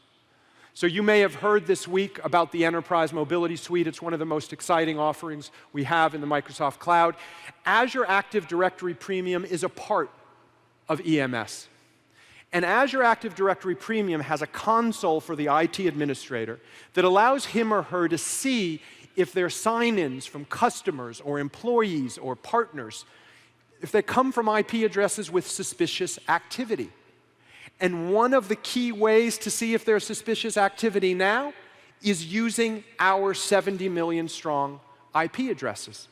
So you may have heard this week about the Enterprise Mobility Suite. It's one of the most exciting offerings we have in the Microsoft Cloud. Azure Active Directory Premium is a part of EMS. And Azure Active Directory Premium has a console for the IT administrator that allows him or her to see if their sign-ins from customers or employees or partners, if they come from IP addresses with suspicious activity. And one of the key ways to see if there's suspicious activity now is using our 70 million strong IP addresses.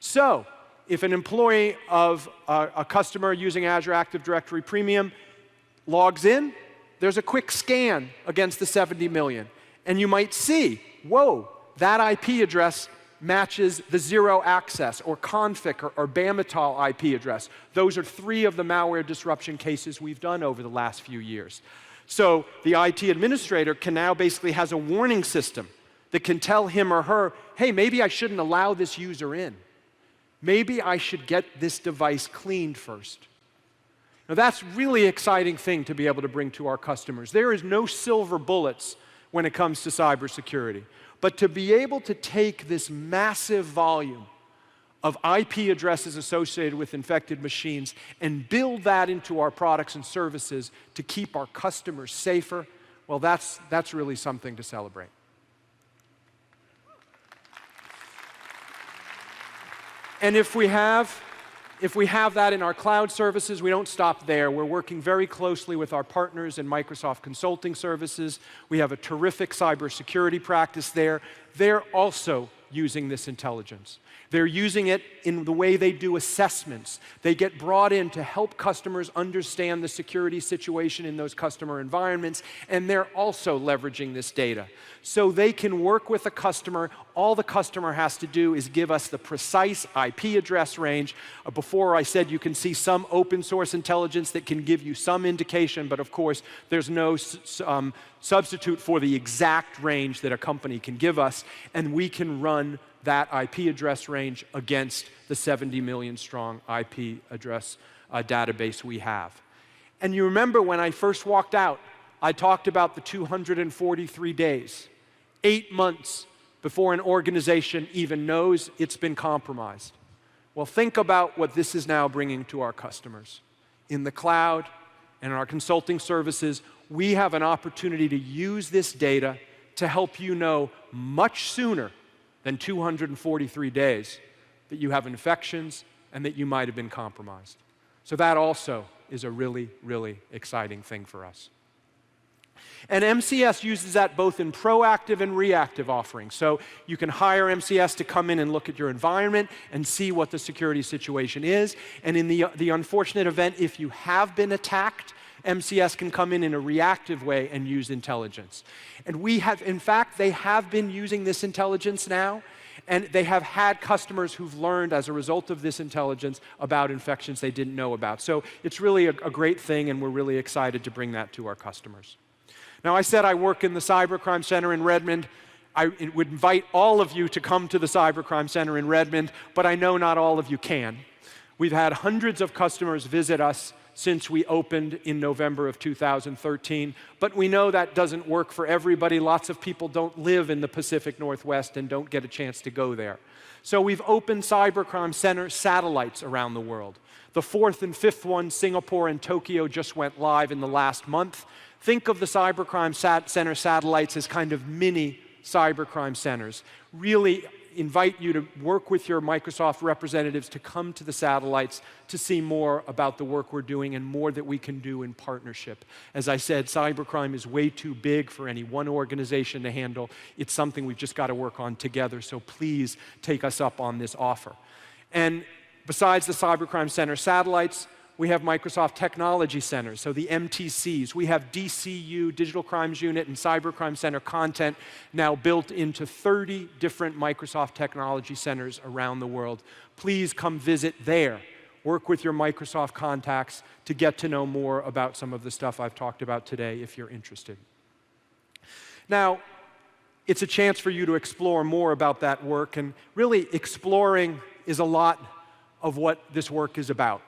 So, if an employee of a customer using Azure Active Directory Premium logs in, there's a quick scan against the 70 million. And you might see, whoa, that IP address matches the zero access or config or Bamatol IP address. Those are 3 of the malware disruption cases we've done over the last few years. So the IT administrator can now basically has a warning system that can tell him or her, hey, maybe I shouldn't allow this user in. Maybe I should get this device cleaned first. Now that's really exciting thing to be able to bring to our customers. There is no silver bullets when it comes to cybersecurity. But to be able to take this massive volume of IP addresses associated with infected machines and build that into our products and services to keep our customers safer, well, that's really something to celebrate. And if we have that in our cloud services, we don't stop there. We're working very closely with our partners in Microsoft Consulting Services. We have a terrific cybersecurity practice there. They're also using this intelligence. They're using it in the way they do assessments. They get brought in to help customers understand the security situation in those customer environments, and they're also leveraging this data. So they can work with a customer all the customer has to do is give us the precise IP address range. Before I said you can see some open source intelligence that can give you some indication, but of course there's no substitute for the exact range that a company can give us, and we can run that IP address range against the 70 million strong IP address database we have. And you remember when I first walked out, I talked about the 243 days, 8 months before an organization even knows it's been compromised. Well, think about what this is now bringing to our customers. In the cloud and in our consulting services, we have an opportunity to use this data to help you know much sooner than 243 days that you have infections and that you might have been compromised. So that also is a really, really exciting thing for us. And MCS uses that both in proactive and reactive offerings. So you can hire MCS to come in and look at your environment and see what the security situation is. And in the unfortunate event, if you have been attacked, MCS can come in a reactive way and use intelligence. And we have, in fact, they have been using this intelligence now, and they have had customers who've learned as a result of this intelligence about infections they didn't know about. So it's really a great thing, and we're really excited to bring that to our customers. Now, I said I work in the Cybercrime Center in Redmond. I would invite all of you to come to the Cybercrime Center in Redmond, but I know not all of you can. We've had hundreds of customers visit us since we opened in November of 2013, but we know that doesn't work for everybody. Lots of people don't live in the Pacific Northwest and don't get a chance to go there. So we've opened Cybercrime Center satellites around the world. The 4th and 5th one, Singapore and Tokyo, just went live in the last month. Think of the Cybercrime Center satellites as kind of mini cybercrime centers. Really invite you to work with your Microsoft representatives to come to the satellites to see more about the work we're doing and more that we can do in partnership. As I said, cybercrime is way too big for any one organization to handle. It's something we've just got to work on together, so please take us up on this offer. And besides the Cybercrime Center satellites, we have Microsoft Technology Centers, so the MTCs. We have DCU, Digital Crimes Unit, and Cybercrime Center content now built into 30 different Microsoft Technology Centers around the world. Please come visit there. Work with your Microsoft contacts to get to know more about some of the stuff I've talked about today if you're interested. Now, it's a chance for you to explore more about that work, and really exploring is a lot of what this work is about.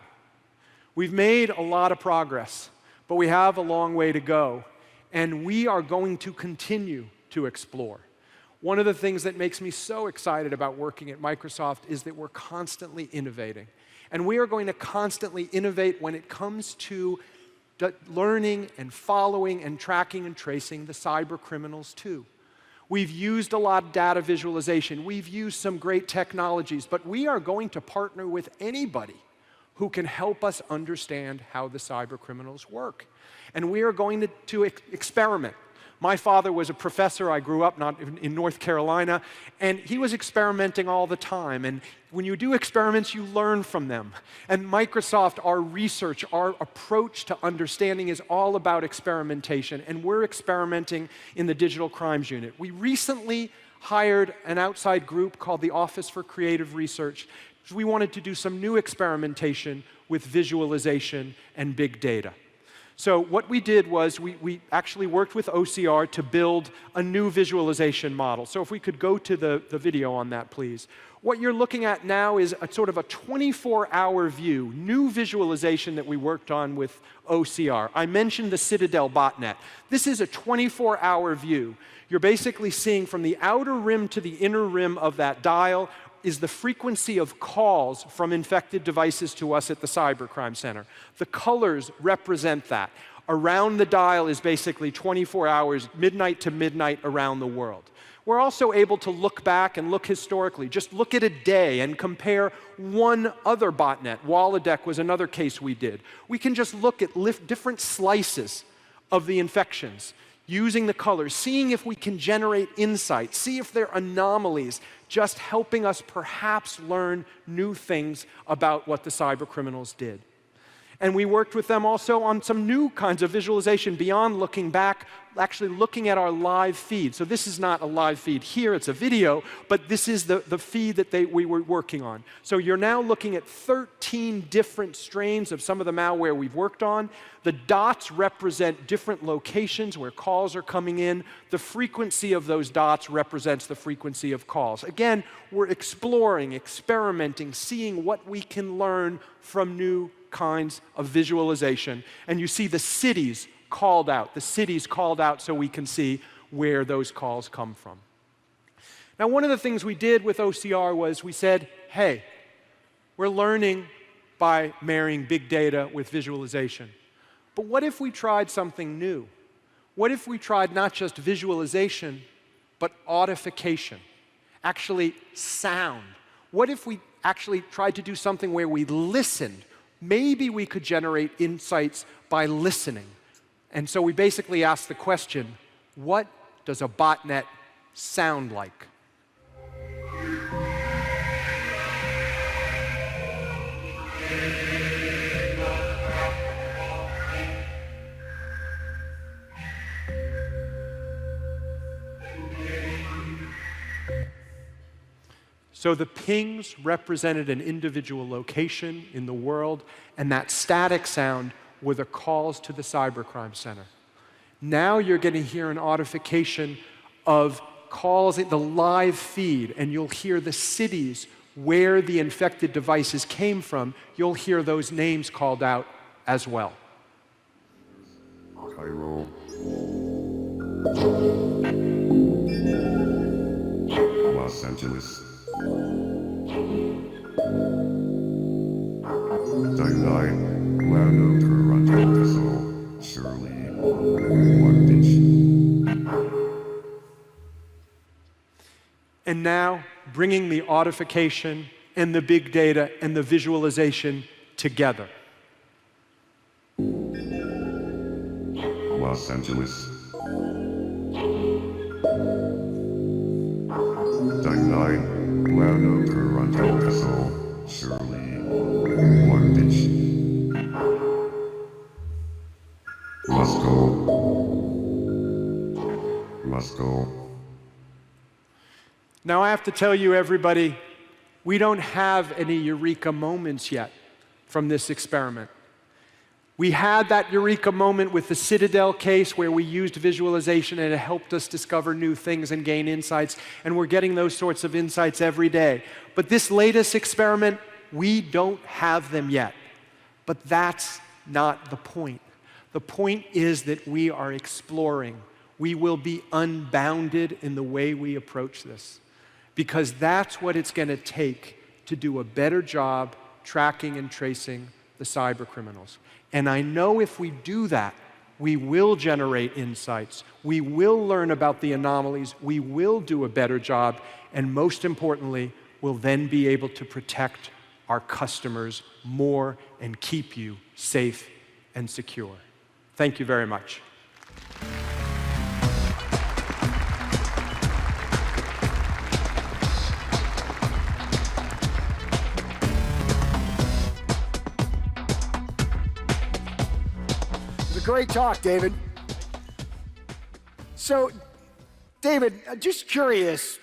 We've made a lot of progress, but we have a long way to go, and we are going to continue to explore. One of the things that makes me so excited about working at Microsoft is that we're constantly innovating, and we are going to constantly innovate when it comes to learning and following and tracking and tracing the cyber criminals too. We've used a lot of data visualization. We've used some great technologies, but we are going to partner with anybody who can help us understand how the cyber criminals work. And we are going to experiment. My father was a professor. I grew up in North Carolina, and he was experimenting all the time. And when you do experiments, you learn from them. And Microsoft, our research, our approach to understanding is all about experimentation, and we're experimenting in the Digital Crimes Unit. We recently hired an outside group called the Office for Creative Research. We wanted to do some new experimentation with visualization and big data. So what we did was we actually worked with OCR to build a new visualization model. So if we could go to the video on that, please. What you're looking at now is a sort of a 24-hour view, new visualization that we worked on with OCR. I mentioned the Citadel botnet. This is a 24-hour view. You're basically seeing from the outer rim to the inner rim of that dial is the frequency of calls from infected devices to us at the Cybercrime Center. The colors represent that. Around the dial is basically 24 hours, midnight to midnight around the world. We're also able to look back and look historically. Just look at a day and compare one other botnet. Wallodec was another case we did. We can just look at different slices of the infections, using the colors, seeing if we can generate insights, see if there are anomalies, just helping us perhaps learn new things about what the cyber criminals did. And we worked with them also on some new kinds of visualization beyond looking back, actually looking at our live feed. So this is not a live feed here, it's a video, but this is the feed that we were working on. So you're now looking at 13 different strains of some of the malware we've worked on. The dots represent different locations where calls are coming in. The frequency of those dots represents the frequency of calls. Again, we're exploring, experimenting, seeing what we can learn from new kinds of visualization. And you see the cities called out, so we can see where those calls come from. Now, one of the things we did with OCR was we said, hey, we're learning by marrying big data with visualization. But what if we tried something new? What if we tried not just visualization, but audification, actually sound? What if we actually tried to do something where we listened? Maybe we could generate insights by listening. And so we basically asked the question, what does a botnet sound like? So the pings represented an individual location in the world, and that static sound were the calls to the cybercrime center. Now you're going to hear an audification of calls, the live feed, and you'll hear the cities where the infected devices came from. You'll hear those names called out as well. Cairo, Los Angeles, Shanghai, Guangzhou, Toronto, Seoul, Shirley, Long Beach. And now, bringing the audification and the big data and the visualization together. Los Angeles, Shanghai, Guangzhou, Toronto, Seoul, Shirley, Long Beach. Moscow. Now I have to tell you, everybody, we don't have any eureka moments yet from this experiment. We had that eureka moment with the Citadel case where we used visualization and it helped us discover new things and gain insights, and we're getting those sorts of insights every day. But this latest experiment, we don't have them yet. But that's not the point. The point is that we are exploring. We will be unbounded in the way we approach this, because that's what it's going to take to do a better job tracking and tracing the cyber criminals. And I know if we do that, we will generate insights, we will learn about the anomalies, we will do a better job, and most importantly, we'll then be able to protect our customers more and keep you safe and secure. Thank you very much. Great talk, David. So, David, just curious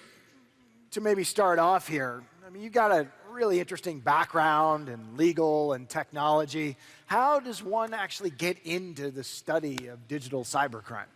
to maybe start off here. I mean, you've got a really interesting background in legal and technology. How does one actually get into the study of digital cybercrime?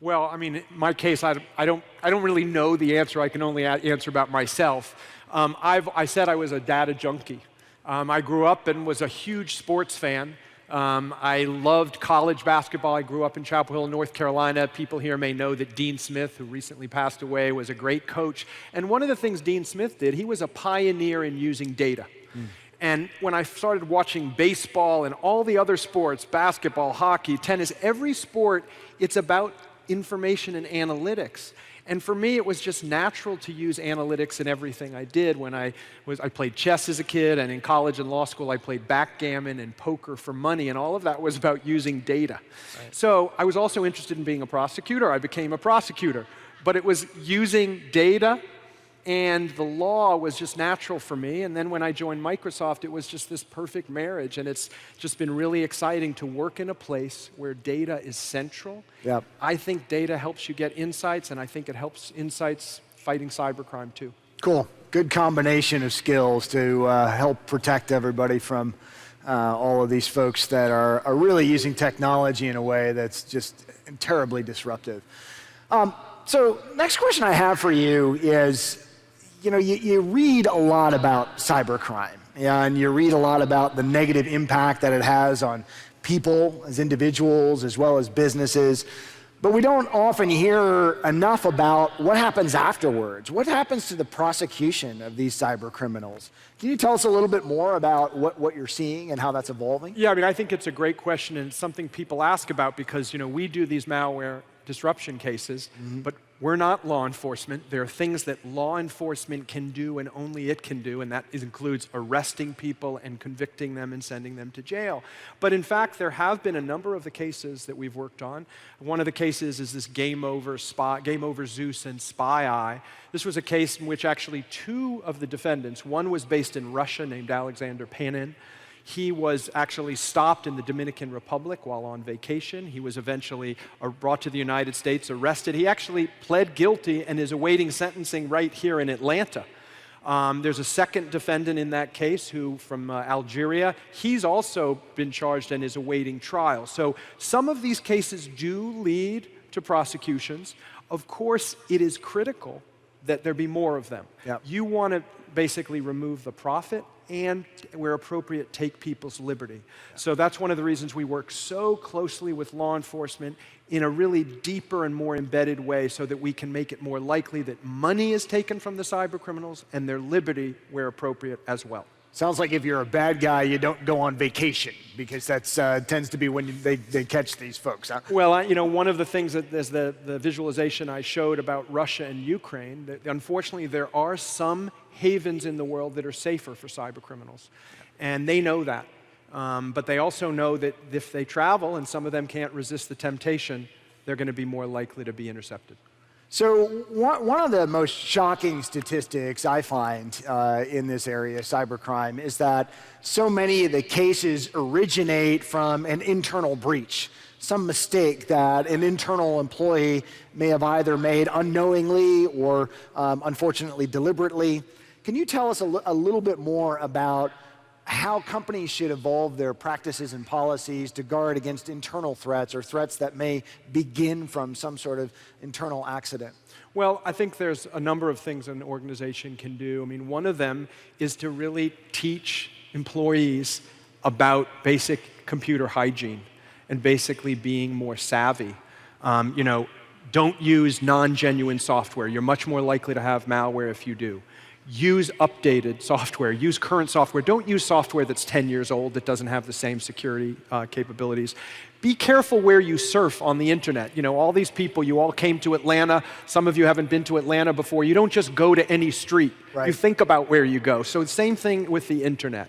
Well, I mean, in my case, I don't really know the answer. I can only answer about myself. I said I was a data junkie. I grew up and was a huge sports fan. I loved college basketball. I grew up in Chapel Hill, North Carolina. People here may know that Dean Smith, who recently passed away, was a great coach. And one of the things Dean Smith did, he was a pioneer in using data. And when I started watching baseball and all the other sports, basketball, hockey, tennis, every sport, it's about information and analytics. And for me, it was just natural to use analytics in everything I did. When I played chess as a kid, and in college and law school, I played backgammon and poker for money, and all of that was about using data. Right. So I was also interested in being a prosecutor. I became a prosecutor. But it was using data And the law was just natural for me. And then when I joined Microsoft, it was just this perfect marriage. And it's just been really exciting to work in a place where data is central. Yep. I think data helps you get insights, and I think it helps insights fighting cybercrime too. Cool. Good combination of skills to help protect everybody from all of these folks that are really using technology in a way that's just terribly disruptive. So next question I have for you is, you read a lot about cybercrime, and you read a lot about the negative impact that it has on people as individuals as well as businesses, but we don't often hear enough about what happens afterwards. What happens to the prosecution of these cyber criminals? Can you tell us a little bit more about what you're seeing and how that's evolving? Yeah, I mean, I think it's a great question, and it's something people ask about because, we do these malware disruption cases, but we're not law enforcement. There are things that law enforcement can do and only it can do, and that includes arresting people and convicting them and sending them to jail. But in fact, there have been a number of the cases that we've worked on. One of the cases is this Game Over Zeus and Spy Eye. This was a case in which actually two of the defendants, one was based in Russia named Alexander Panin. He was actually stopped in the Dominican Republic while on vacation. He was eventually brought to the United States, arrested. He actually pled guilty and is awaiting sentencing right here in Atlanta. There's a second defendant in that case from Algeria. He's also been charged and is awaiting trial. So some of these cases do lead to prosecutions. Of course, it is critical that there be more of them. Yep. You want to basically remove the profit and, where appropriate, take people's liberty. So that's one of the reasons we work so closely with law enforcement in a really deeper and more embedded way so that we can make it more likely that money is taken from the cyber criminals and their liberty, where appropriate, as well. Sounds like if you're a bad guy, you don't go on vacation, because that tends to be when they catch these folks. Huh? Well, one of the things that there's the visualization I showed about Russia and Ukraine, that unfortunately there are some havens in the world that are safer for cyber criminals. And they know that. But they also know that if they travel and some of them can't resist the temptation, they're going to be more likely to be intercepted. So one of the most shocking statistics I find in this area, cybercrime, is that so many of the cases originate from an internal breach, some mistake that an internal employee may have either made unknowingly or unfortunately deliberately. Can you tell us a little bit more about how companies should evolve their practices and policies to guard against internal threats or threats that may begin from some sort of internal accident? Well, I think there's a number of things an organization can do. I mean, one of them is to really teach employees about basic computer hygiene and basically being more savvy. Don't use non-genuine software. You're much more likely to have malware if you do. Use updated software, use current software. Don't use software that's 10 years old that doesn't have the same security capabilities. Be careful where you surf on the internet. All these people, you all came to Atlanta. Some of you haven't been to Atlanta before. You don't just go to any street. Right. You think about where you go. So the same thing with the internet.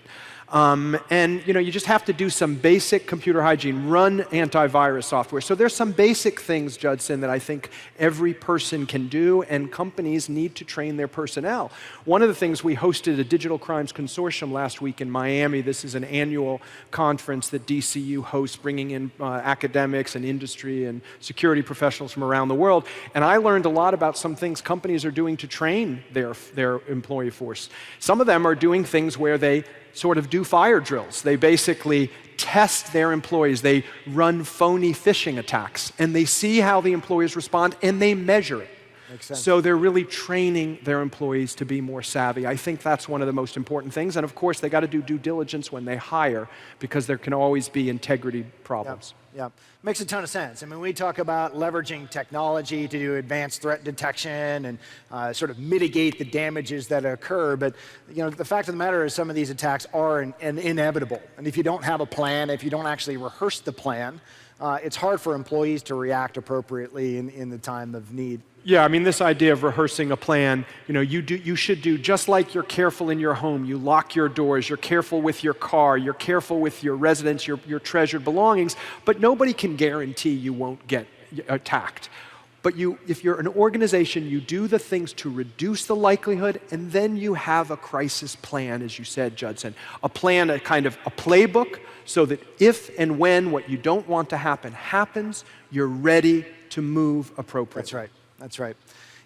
You just have to do some basic computer hygiene, run antivirus software. So there's some basic things, Judson, that I think every person can do, and companies need to train their personnel. One of the things, we hosted a Digital Crimes Consortium last week in Miami. This is an annual conference that DCU hosts, bringing in academics and industry and security professionals from around the world. And I learned a lot about some things companies are doing to train their employee force. Some of them are doing things where they sort of do fire drills. They basically test their employees. They run phony phishing attacks, and they see how the employees respond, and they measure it. Makes sense. So they're really training their employees to be more savvy. I think that's one of the most important things. And of course, they got to do due diligence when they hire, because there can always be integrity problems. Yeah, makes a ton of sense. I mean, we talk about leveraging technology to do advanced threat detection and sort of mitigate the damages that occur. But the fact of the matter is some of these attacks are inevitable. And if you don't have a plan, if you don't actually rehearse the plan, it's hard for employees to react appropriately in the time of need. Yeah, I mean, this idea of rehearsing a plan, you should do just like you're careful in your home. You lock your doors, you're careful with your car, you're careful with your residence, your treasured belongings, but nobody can guarantee you won't get attacked. But if you're an organization, you do the things to reduce the likelihood, and then you have a crisis plan, as you said, Judson. A plan, a kind of a playbook, so that if and when what you don't want to happen happens, you're ready to move appropriately. That's right. That's right.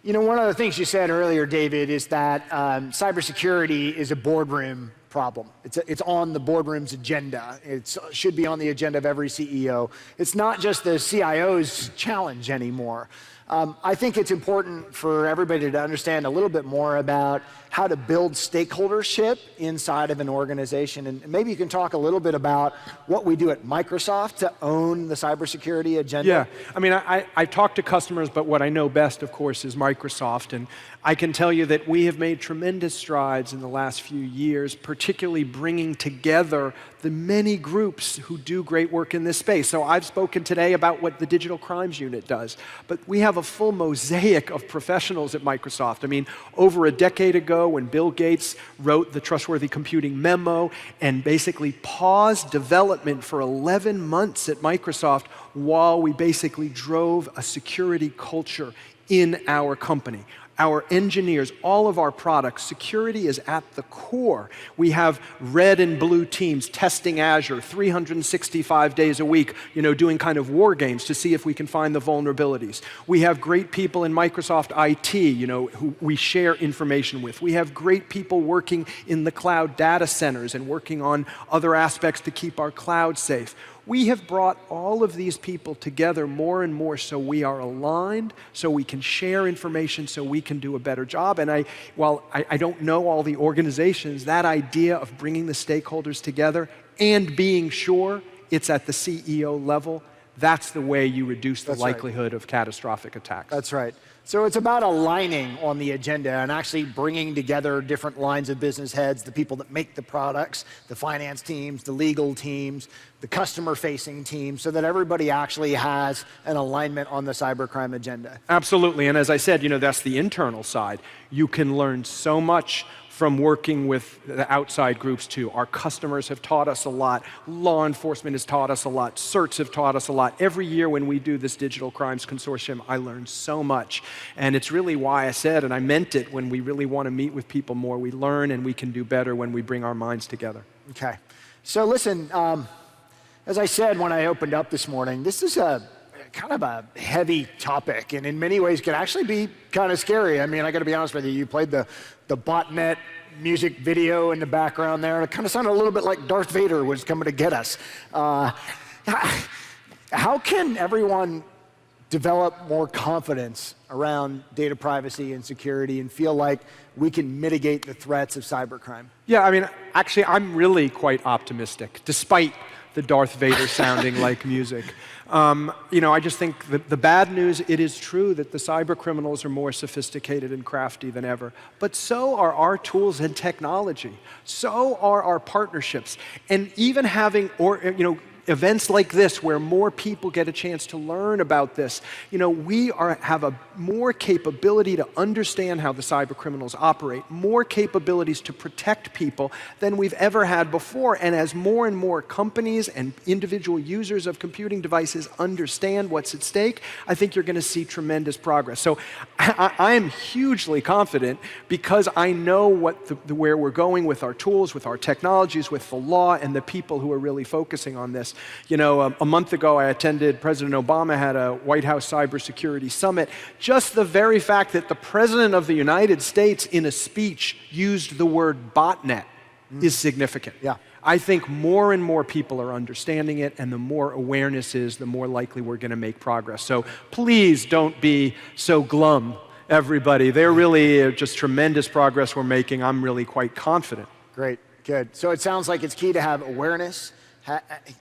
You know, one of the things you said earlier, David, is that cybersecurity is a boardroom problem. It's on the boardroom's agenda. It should be on the agenda of every CEO. It's not just the CIO's challenge anymore. I think it's important for everybody to understand a little bit more about how to build stakeholdership inside of an organization. And maybe you can talk a little bit about what we do at Microsoft to own the cybersecurity agenda. Yeah, I mean, I talk to customers, but what I know best, of course, is Microsoft. And I can tell you that we have made tremendous strides in the last few years, particularly bringing together the many groups who do great work in this space. So I've spoken today about what the Digital Crimes Unit does, but we have a full mosaic of professionals at Microsoft. I mean, over a decade ago, when Bill Gates wrote the Trustworthy Computing Memo and basically paused development for 11 months at Microsoft while we basically drove a security culture in our company. Our engineers, all of our products, security is at the core. We have red and blue teams testing Azure 365 days a week, doing kind of war games to see if we can find the vulnerabilities. We have great people in Microsoft IT, who we share information with. We have great people working in the cloud data centers and working on other aspects to keep our cloud safe. We have brought all of these people together more and more so we are aligned, so we can share information, so we can do a better job. And while I don't know all the organizations, that idea of bringing the stakeholders together and being sure it's at the CEO level, that's the way you reduce the likelihood of catastrophic attacks. That's right. So it's about aligning on the agenda and actually bringing together different lines of business heads, the people that make the products, the finance teams, the legal teams, the customer-facing teams, so that everybody actually has an alignment on the cybercrime agenda. Absolutely, and as I said, that's the internal side. You can learn so much from working with the outside groups too. Our customers have taught us a lot. Law enforcement has taught us a lot. CERTs have taught us a lot. Every year when we do this Digital Crimes Consortium, I learn so much. And it's really why I said, and I meant it, when we really want to meet with people more, we learn and we can do better when we bring our minds together. Okay. So listen, as I said when I opened up this morning, this is kind of a heavy topic, and in many ways can actually be kind of scary. I mean, I got to be honest with you. You played the botnet music video in the background there, and it kind of sounded a little bit like Darth Vader was coming to get us. How can everyone develop more confidence around data privacy and security and feel like we can mitigate the threats of cybercrime? Yeah, I mean, actually, I'm really quite optimistic, despite the Darth Vader sounding like music. I just think the bad news, it is true that the cyber criminals are more sophisticated and crafty than ever, but so are our tools and technology. So are our partnerships. And even having, events like this where more people get a chance to learn about this, we have a more capability to understand how the cyber criminals operate, more capabilities to protect people than we've ever had before. And as more and more companies and individual users of computing devices understand what's at stake, I think you're going to see tremendous progress. So I am hugely confident because I know where we're going with our tools, with our technologies, with the law, and the people who are really focusing on this. A month ago, I attended, President Obama had a White House Cybersecurity Summit. Just the very fact that the President of the United States in a speech used the word botnet is significant. Yeah. I think more and more people are understanding it, and the more awareness is, the more likely we're going to make progress. So please don't be so glum, everybody. They're really just tremendous progress we're making. I'm really quite confident. Great, good. So it sounds like it's key to have awareness.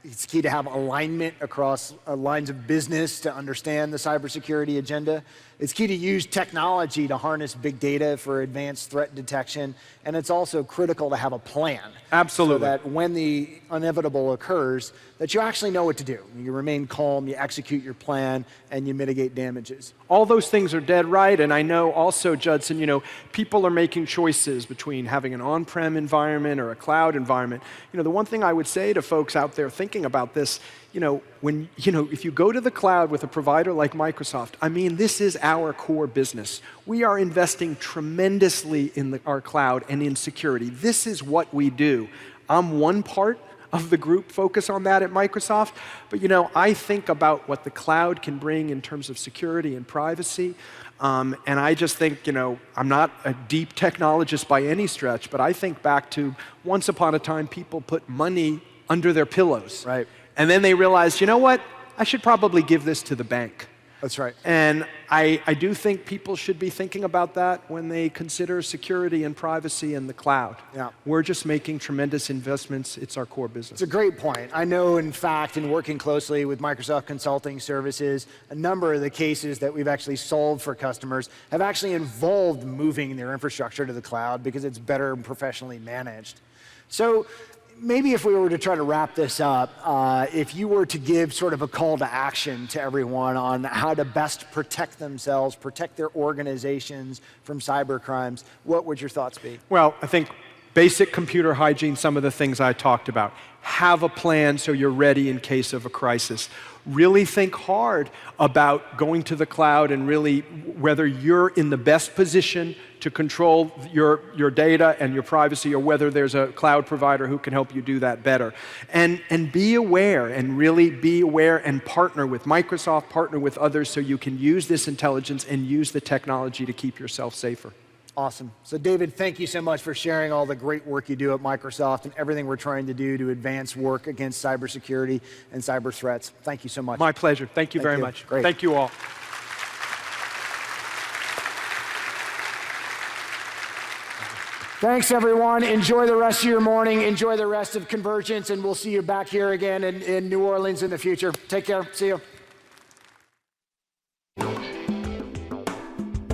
It's key to have alignment across lines of business to understand the cybersecurity agenda. It's key to use technology to harness big data for advanced threat detection. And it's also critical to have a plan. Absolutely. So that when the inevitable occurs, that you actually know what to do. You remain calm, you execute your plan, and you mitigate damages. All those things are dead right. And I know also, Judson, people are making choices between having an on-prem environment or a cloud environment. The one thing I would say to folks out there thinking about this, if you go to the cloud with a provider like Microsoft, I mean, this is our core business. We are investing tremendously in our cloud and in security. This is what we do. I'm one part of the group focus on that at Microsoft, but I think about what the cloud can bring in terms of security and privacy, and I just think, I'm not a deep technologist by any stretch, but I think back to once upon a time people put money under their pillows. Right. And then they realized, you know what? I should probably give this to the bank. That's right. And I do think people should be thinking about that when they consider security and privacy in the cloud. Yeah. We're just making tremendous investments. It's our core business. It's a great point. I know, in fact, in working closely with Microsoft Consulting Services, a number of the cases that we've actually solved for customers have actually involved moving their infrastructure to the cloud because it's better and professionally managed. So maybe if we were to try to wrap this up, if you were to give sort of a call to action to everyone on how to best protect themselves, protect their organizations from cyber crimes, what would your thoughts be? Well, I think basic computer hygiene, some of the things I talked about. Have a plan so you're ready in case of a crisis. Really think hard about going to the cloud and really whether you're in the best position to control your data and your privacy, or whether there's a cloud provider who can help you do that better. And be aware, and really be aware, and partner with Microsoft, partner with others so you can use this intelligence and use the technology to keep yourself safer. Awesome. So David, thank you so much for sharing all the great work you do at Microsoft and everything we're trying to do to advance work against cybersecurity and cyber threats. Thank you so much. My pleasure. Thank you very much. Great. Thank you all. Thanks, everyone. Enjoy the rest of your morning. Enjoy the rest of Convergence, and we'll see you back here again in New Orleans in the future. Take care. See you.